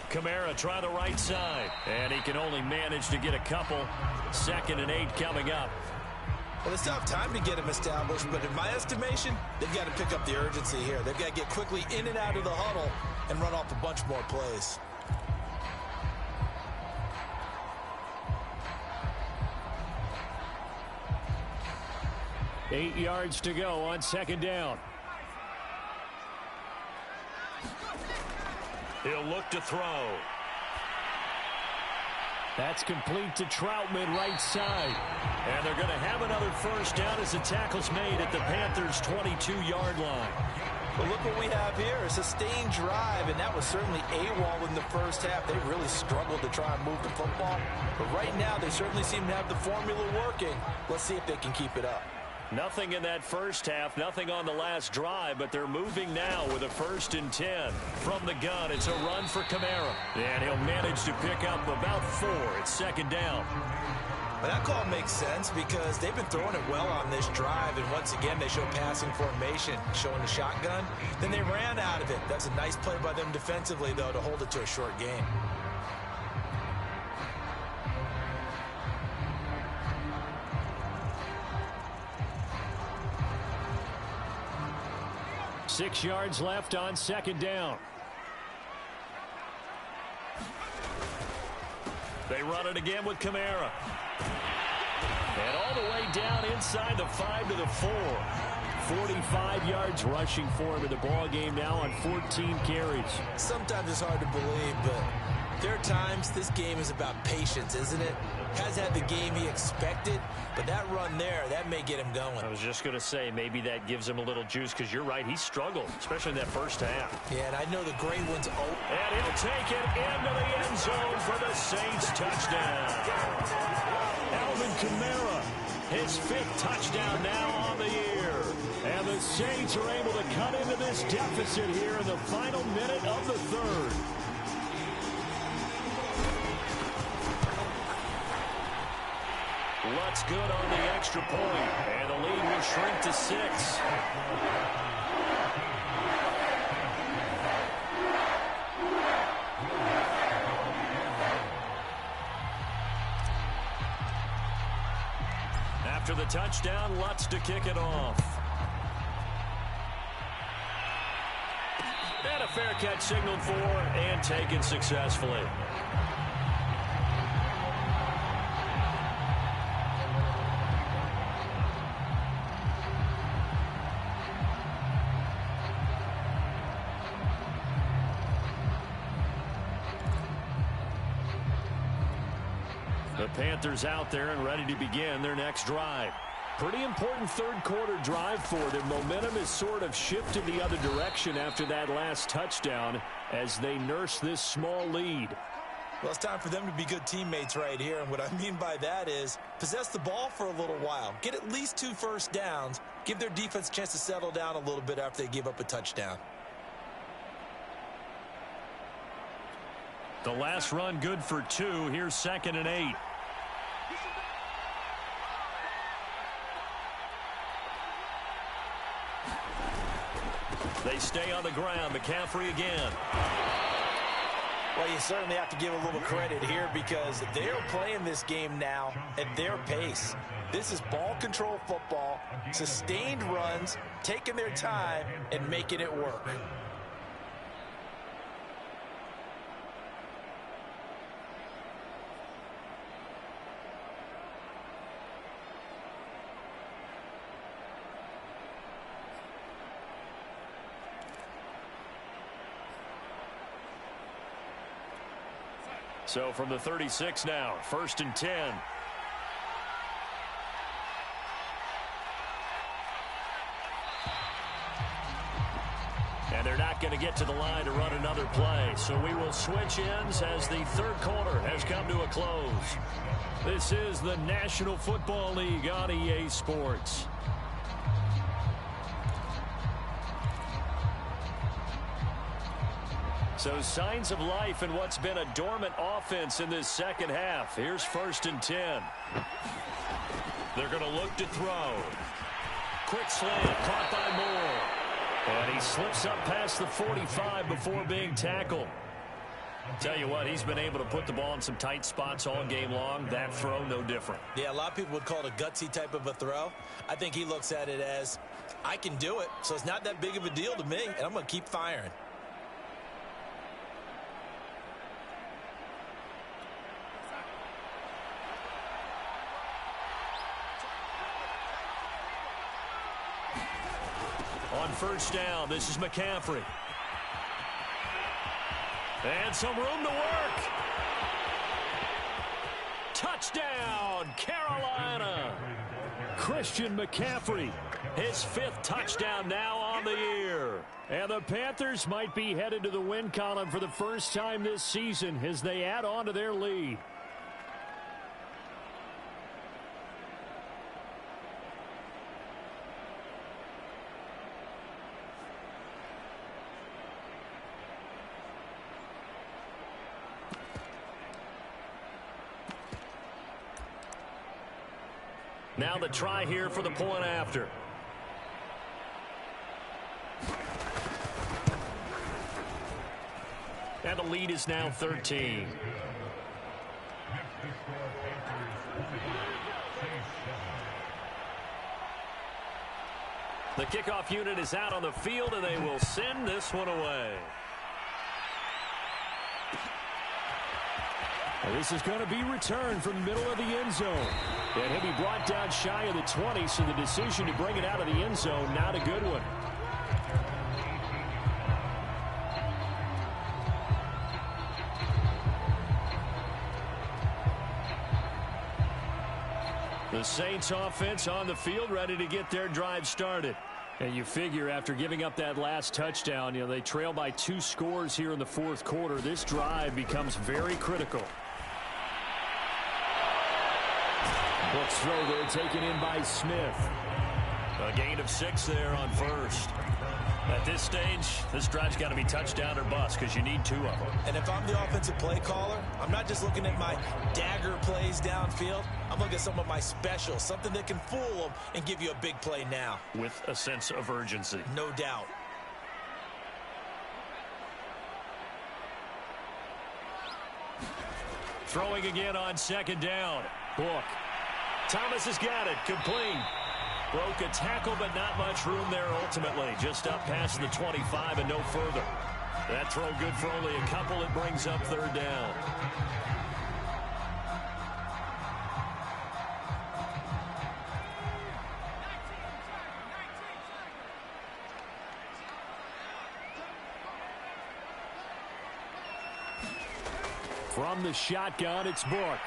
Kamara try the right side, and he can only manage to get a couple. 2nd and 8 coming up. Well, they still have time to get him established, but in my estimation, they've got to pick up the urgency here. They've got to get quickly in and out of the huddle and run off a bunch more plays. Eight yards to go on 2nd down. He'll look to throw. That's complete to Troutman, right side. And they're going to have another first down as the tackle's made at the Panthers' 22-yard line. Well, look what we have here, a sustained drive, and that was certainly AWOL in the first half. They really struggled to try and move the football. But right now, they certainly seem to have the formula working. Let's see if they can keep it up. Nothing in that first half, nothing on the last drive, but they're moving now with a 1st and 10. From the gun, it's a run for Kamara. And he'll manage to pick up about 4. It's 2nd down. Well, that call makes sense because they've been throwing it well on this drive, and once again, they show passing formation, showing the shotgun. Then they ran out of it. That's a nice play by them defensively, though, to hold it to a short gain. Six yards left on 2nd down. They run it again with Kamara. And all the way down inside the 5 to the 4. 45 yards rushing for him in the ball game now on 14 carries. Sometimes it's hard to believe, but there are times this game is about patience, isn't it? Has had the game he expected, but that run there, that may get him going. I was just going to say, maybe that gives him a little juice, because you're right, he struggled, especially in that first half. Yeah, and I know the great one's open. And he'll take it into the end zone for the Saints touchdown. Alvin Kamara, his 5th touchdown now on the year. And the Saints are able to cut into this deficit here in the final minute of the 3rd. Lutz good on the extra point, and the lead will shrink to 6. After the touchdown, Lutz to kick it off. And a fair catch signaled for and taken successfully. Panthers out there and ready to begin their next drive. Pretty important third quarter drive for them. Momentum is sort of shifted the other direction after that last touchdown as they nurse this small lead. Well, it's time for them to be good teammates right here. And what I mean by that is possess the ball for a little while. Get at least 2 first downs. Give their defense a chance to settle down a little bit after they give up a touchdown. The last run good for 2. Here's 2nd and 8. They stay on the ground. McCaffrey again. Well, you certainly have to give a little credit here because they're playing this game now at their pace. This is ball control football, sustained runs, taking their time, and making it work. So from the 36 now, 1st and 10. And they're not going to get to the line to run another play. So we will switch ends as the third quarter has come to a close. This is the National Football League on EA Sports. So signs of life in what's been a dormant offense in this second half. Here's 1st and 10. They're going to look to throw. Quick slant caught by Moore. And he slips up past the 45 before being tackled. Tell you what, he's been able to put the ball in some tight spots all game long. That throw, no different. Yeah, a lot of people would call it a gutsy type of a throw. I think he looks at it as, I can do it, so it's not that big of a deal to me, and I'm going to keep firing. On 1st down, this is McCaffrey. And some room to work. Touchdown, Carolina. Christian McCaffrey, his 5th touchdown now on the year. And the Panthers might be headed to the win column for the first time this season as they add on to their lead. Now the try here for the point after. And the lead is now 13. The kickoff unit is out on the field, and they will send this one away. And this is going to be returned from the middle of the end zone. And he'll be brought down shy of the 20, so the decision to bring it out of the end zone, not a good one. The Saints offense on the field ready to get their drive started. And you figure after giving up that last touchdown, they trail by 2 scores here in the 4th quarter. This drive becomes very critical. Brooks throw there taken in by Smith. A gain of 6 there on 1st. At this stage, this drive's got to be touchdown or bust because you need 2 of them. And if I'm the offensive play caller, I'm not just looking at my dagger plays downfield. I'm looking at some of my specials, something that can fool them and give you a big play now. With a sense of urgency. No doubt. Throwing again on 2nd down. Book. Thomas has got it. Complete. Broke a tackle, but not much room there ultimately. Just up past the 25 and no further. That throw good for only a couple. It brings up 3rd down. From the shotgun, it's Book.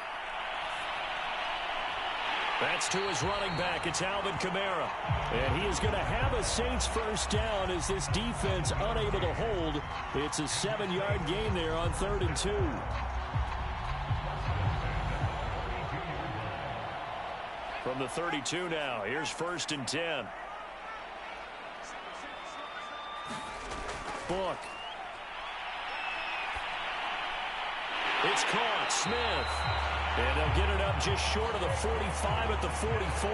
That's to his running back. It's Alvin Kamara. And he is going to have a Saints first down as this defense unable to hold. It's a 7-yard gain there on 3rd and 2. From the 32 now, here's 1st and 10. Book. It's caught. Smith. And they'll get it up just short of the 45 at the 44.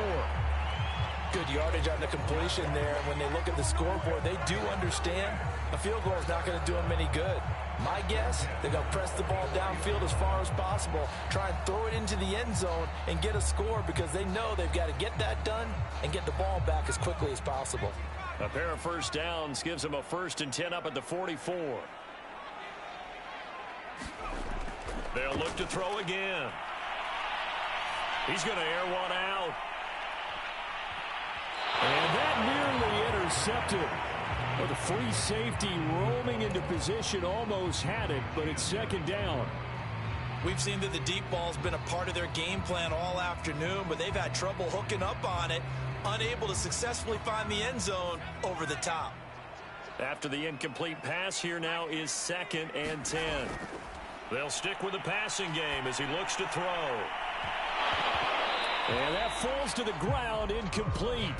Good yardage on the completion there. When they look at the scoreboard, they do understand a field goal is not going to do them any good. My guess, they're going to press the ball downfield as far as possible, try and throw it into the end zone and get a score because they know they've got to get that done and get the ball back as quickly as possible. A pair of first downs gives them a 1st and 10 up at the 44. They'll look to throw again. He's going to air one out. And that nearly intercepted. Well, the free safety roaming into position almost had it, but it's 2nd down. We've seen that the deep ball's been a part of their game plan all afternoon, but they've had trouble hooking up on it, unable to successfully find the end zone over the top. After the incomplete pass, here now is 2nd and 10. They'll stick with the passing game as he looks to throw. And that falls to the ground, incomplete.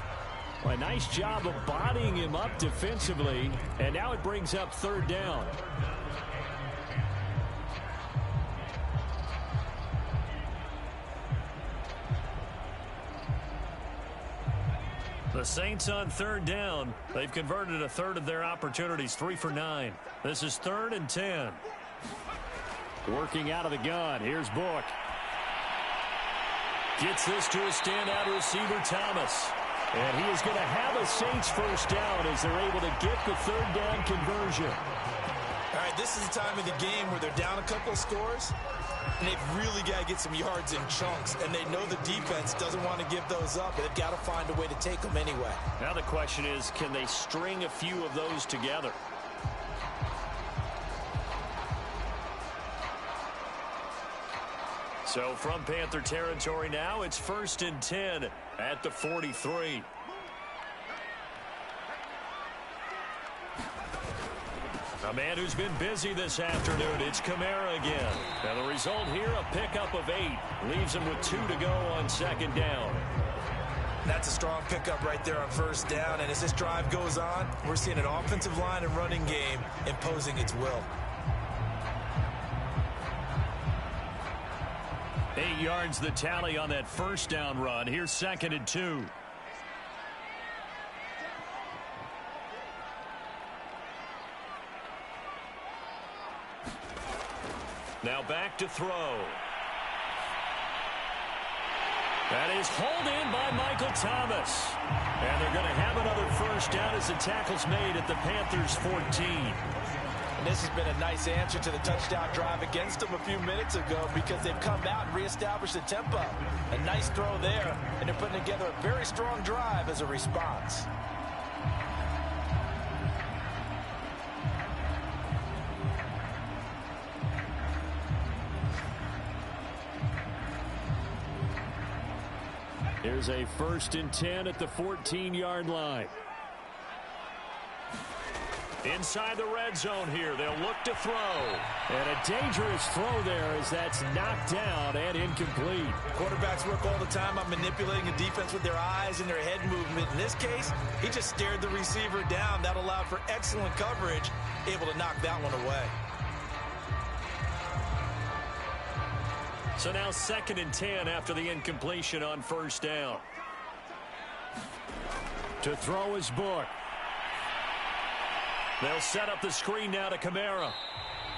A nice job of bodying him up defensively, and now it brings up 3rd down. The Saints on 3rd down. They've converted a third of their opportunities, 3 for 9. This is 3rd and 10. Working out of the gun. Here's Book. Gets this to a standout receiver, Thomas. And he is going to have a Saints first down as they're able to get the 3rd down conversion. All right, this is the time of the game where they're down a couple of scores, and they've really got to get some yards in chunks, and they know the defense doesn't want to give those up, but they've got to find a way to take them anyway. Now the question is, can they string a few of those together? So from Panther territory now, it's 1st and 10 at the 43. A man who's been busy this afternoon, it's Kamara again. And the result here, a pickup of 8. Leaves him with 2 to go on 2nd down. That's a strong pickup right there on 1st down. And as this drive goes on, we're seeing an offensive line and running game imposing its will. 8 yards the tally on that 1st down run. Here's 2nd and 2. Now back to throw. That is hauled in by Michael Thomas. And they're going to have another 1st down as the tackle's made at the Panthers' 14. And this has been a nice answer to the touchdown drive against them a few minutes ago because they've come out and reestablished the tempo. A nice throw there, and they're putting together a very strong drive as a response. Here's a 1st and 10 at the 14-yard line. Inside the red zone here, they'll look to throw. And a dangerous throw there as that's knocked down and incomplete. Quarterbacks work all the time on manipulating a defense with their eyes and their head movement. In this case, he just stared the receiver down. That allowed for excellent coverage, able to knock that one away. So now 2nd and 10 after the incompletion on 1st down. To throw his Book. They'll set up the screen now to Kamara.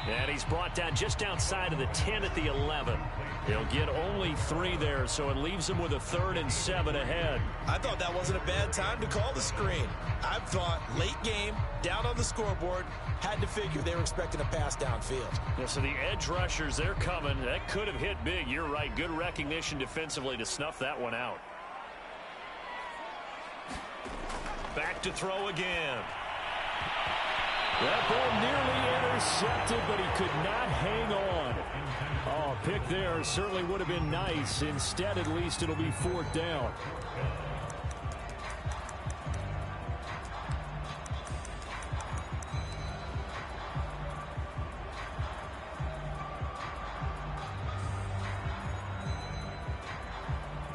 And he's brought down just outside of the 10 at the 11. He'll get only 3 there, so it leaves him with a 3rd and 7 ahead. I thought that wasn't a bad time to call the screen. I thought late game, down on the scoreboard, had to figure they were expecting a pass downfield. Yeah, so the edge rushers, they're coming. That could have hit big. You're right. Good recognition defensively to snuff that one out. Back to throw again. That ball nearly intercepted, but he could not hang on. Oh, pick there certainly would have been nice. Instead, at least, it'll be 4th down.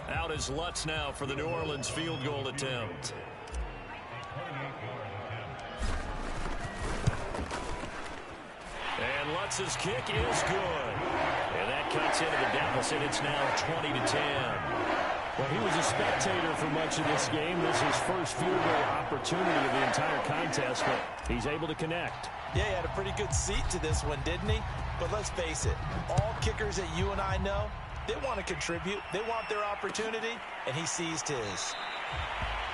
Out is Lutz now for the New Orleans field goal attempt. And Lutz's kick is good. And that cuts into the deficit. It's now 20-10. Well, he was a spectator for much of this game. This is his first field goal opportunity of the entire contest, but he's able to connect. Yeah, he had a pretty good seat to this one, didn't he? But let's face it, all kickers that you and I know, they want to contribute. They want their opportunity, and he seized his.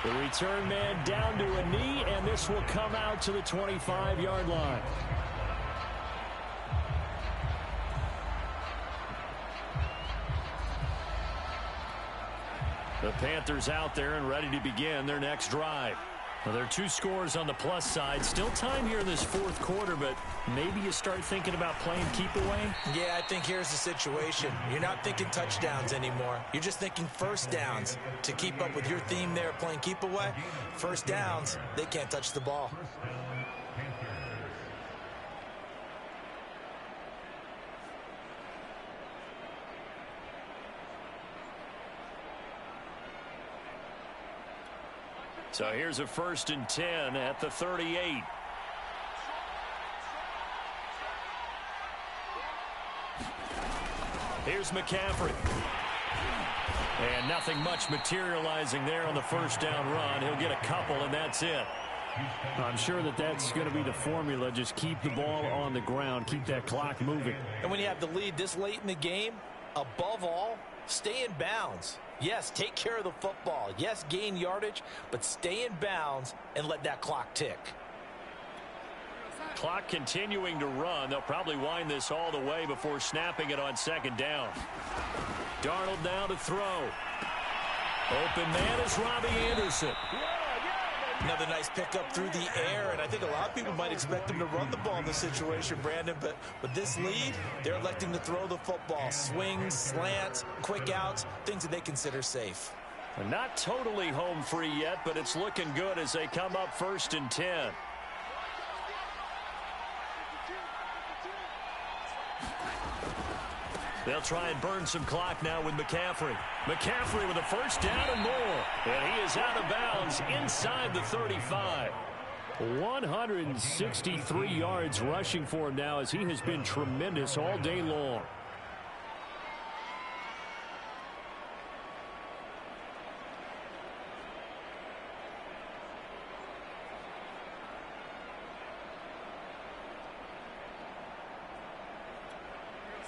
The return man down to a knee, and this will come out to the 25-yard line. The Panthers out there and ready to begin their next drive. Well, there are 2 scores on the plus side. Still time here in this 4th quarter, but maybe you start thinking about playing keep away. Yeah, I think here's the situation. You're not thinking touchdowns anymore. You're just thinking first downs. To keep up with your theme there, playing keep away, first downs, they can't touch the ball. So here's a 1st and 10 at the 38. Here's McCaffrey. And nothing much materializing there on the first down run. He'll get a couple, and that's it. I'm sure that that's going to be the formula. Just keep the ball on the ground. Keep that clock moving. And when you have the lead this late in the game, above all, stay in bounds. Yes, take care of the football. Yes, gain yardage, but stay in bounds and let that clock tick. Clock continuing to run. They'll probably wind this all the way before snapping it on 2nd down. Darnold now to throw. Open man is Robbie Anderson. Another nice pickup through the air, and I think a lot of people might expect him to run the ball in this situation, Brandon, but with this lead, they're electing to throw the football. Swings, slants, quick outs, things that they consider safe. Not totally home free yet, but it's looking good as they come up 1st and 10. They'll try and burn some clock now with McCaffrey. McCaffrey with a 1st down and more. And he is out of bounds inside the 35. 163 yards rushing for him now as he has been tremendous all day long.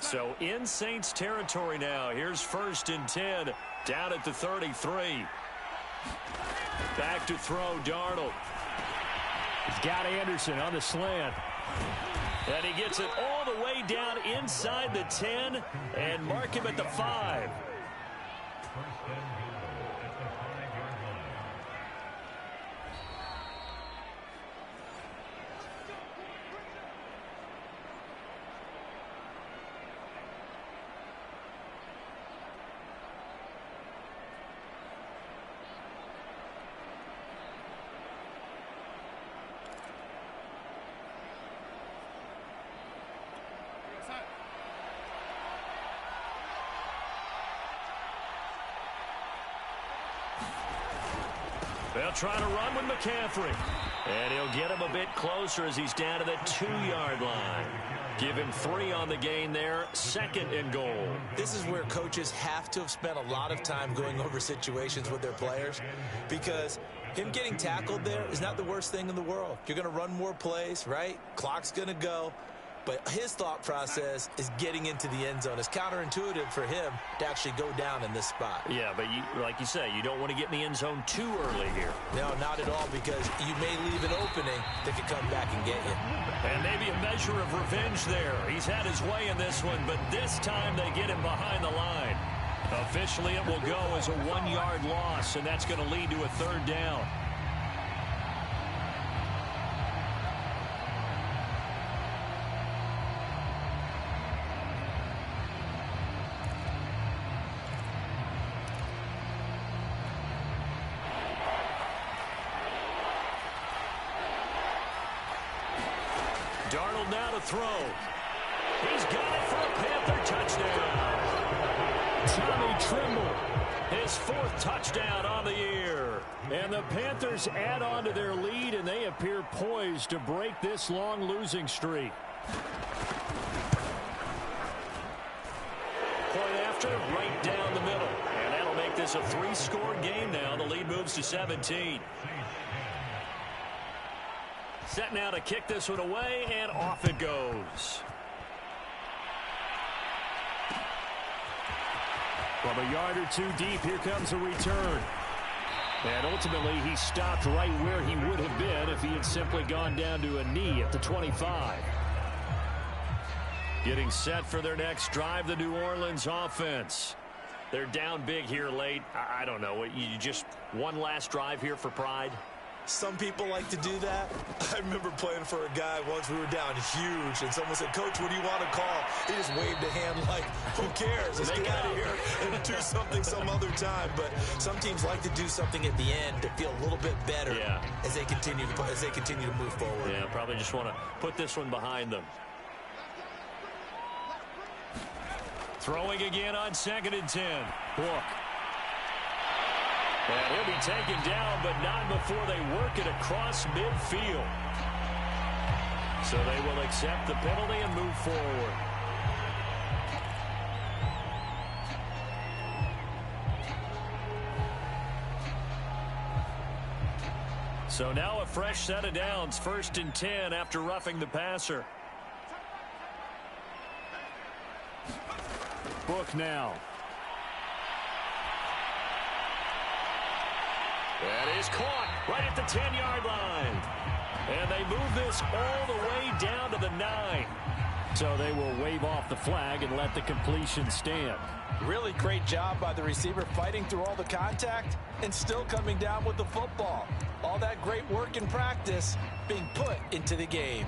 So in Saints territory now. Here's 1st and 10 down at the 33. Back to throw, Darnold. He's got Anderson on the slant. And he gets it all the way down inside the 10 and mark him at the 5. They'll try to run with McCaffrey. And he'll get him a bit closer as he's down to the 2-yard line. Give him 3 on the gain there. 2nd and goal. This is where coaches have to have spent a lot of time going over situations with their players, because him getting tackled there is not the worst thing in the world. You're going to run more plays, right? Clock's going to go. But his thought process is getting into the end zone. It's counterintuitive for him to actually go down in this spot. Yeah, but like you say, you don't want to get in the end zone too early here. No, not at all, because you may leave an opening that could come back and get you. And maybe a measure of revenge there. He's had his way in this one, but this time they get him behind the line. Officially, it will go as a 1-yard loss, and that's going to lead to a 3rd down. Darnold now to throw. He's got it for a Panther touchdown. Tommy Tremble, his 4th touchdown on the year. And the Panthers add on to their lead, and they appear poised to break this long losing streak. Point after, right down the middle. And that'll make this a 3-score game now. The lead moves to 17. Set now to kick this one away, and off it goes. From a yard or 2 deep, here comes a return. And ultimately, he stopped right where he would have been if he had simply gone down to a knee at the 25. Getting set for their next drive, the New Orleans offense. They're down big here late. I don't know. You just one last drive here for pride? Some people like to do that. I remember playing for a guy once. We were down huge, and someone said, "Coach, what do you want to call?" He just waved a hand like, "Who cares? Let's get out of here and do something some other time." But some teams like to do something at the end to feel a little bit better as they continue to move forward. Yeah, probably just want to put this one behind them. Throwing again on 2nd and 10. Book. And he'll be taken down, but not before they work it across midfield. So they will accept the penalty and move forward. So now a fresh set of downs, 1st and 10 after roughing the passer. Book now. That is caught right at the 10-yard line. And they move this all the way down to the 9. So they will wave off the flag and let the completion stand. Really great job by the receiver fighting through all the contact and still coming down with the football. All that great work in practice being put into the game.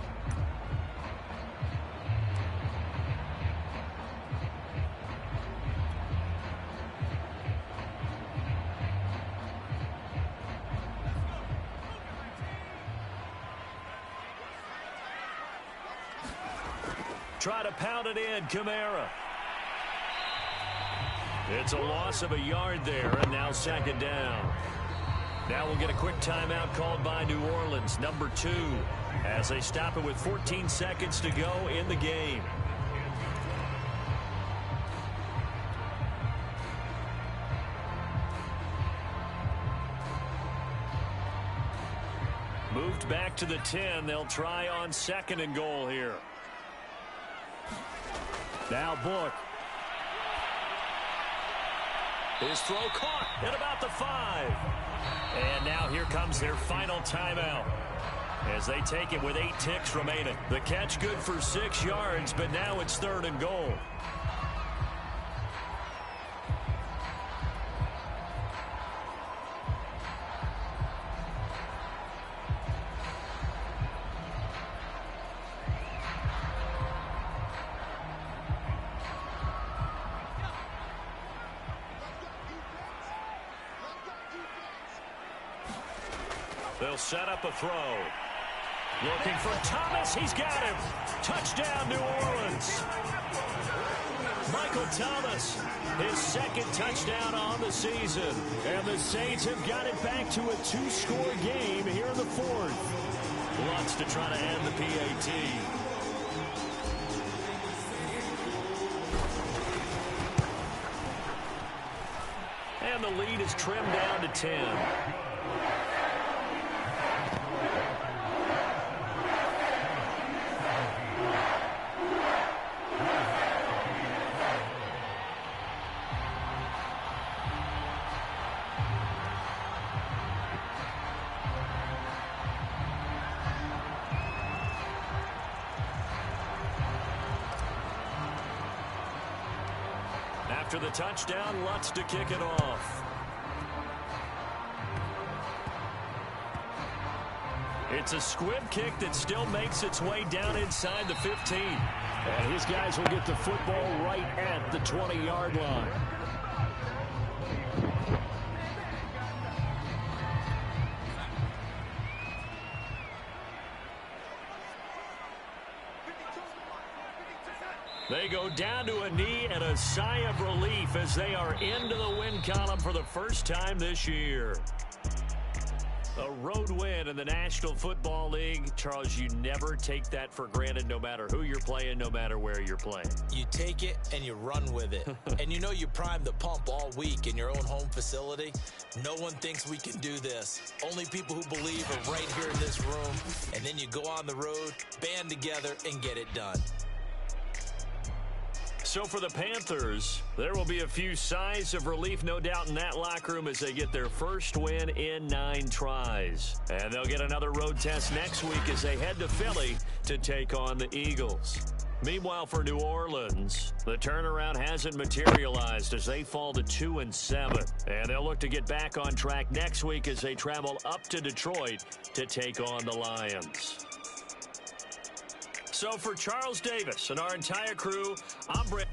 Try to pound it in, Kamara. It's a loss of a yard there, and now 2nd down. Now we'll get a quick timeout called by New Orleans, number 2, as they stop it with 14 seconds to go in the game. Moved back to the 10. They'll try on 2nd and goal here. Now Book. His throw caught at about the 5. And now here comes their final timeout as they take it with 8 ticks remaining. The catch good for 6 yards, but now it's 3rd and goal. They'll set up a throw. Looking for Thomas. He's got him. Touchdown, New Orleans. Michael Thomas, his 2nd touchdown on the season. And the Saints have got it back to a 2-score game here in the 4th. Lutz to try to end the PAT. And the lead is trimmed down to 10. After the touchdown, Lutz to kick it off. It's a squib kick that still makes its way down inside the 15. And his guys will get the football right at the 20-yard line. They go down to a knee and a sigh of relief as they are into the win column for the first time this year. A road win in the National Football League. Charles, you never take that for granted no matter who you're playing, no matter where you're playing. You take it and you run with it. And you know you primed the pump all week in your own home facility. No one thinks we can do this. Only people who believe are right here in this room. And then you go on the road, band together, and get it done. So for the Panthers, there will be a few sighs of relief, no doubt, in that locker room as they get their first win in 9 tries. And they'll get another road test next week as they head to Philly to take on the Eagles. Meanwhile, for New Orleans, the turnaround hasn't materialized as they fall to 2-7. And they'll look to get back on track next week as they travel up to Detroit to take on the Lions. So for Charles Davis and our entire crew, I'm Brent.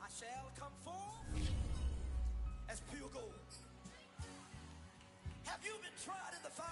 I shall come forth as pure gold. Have you been tried in the fire?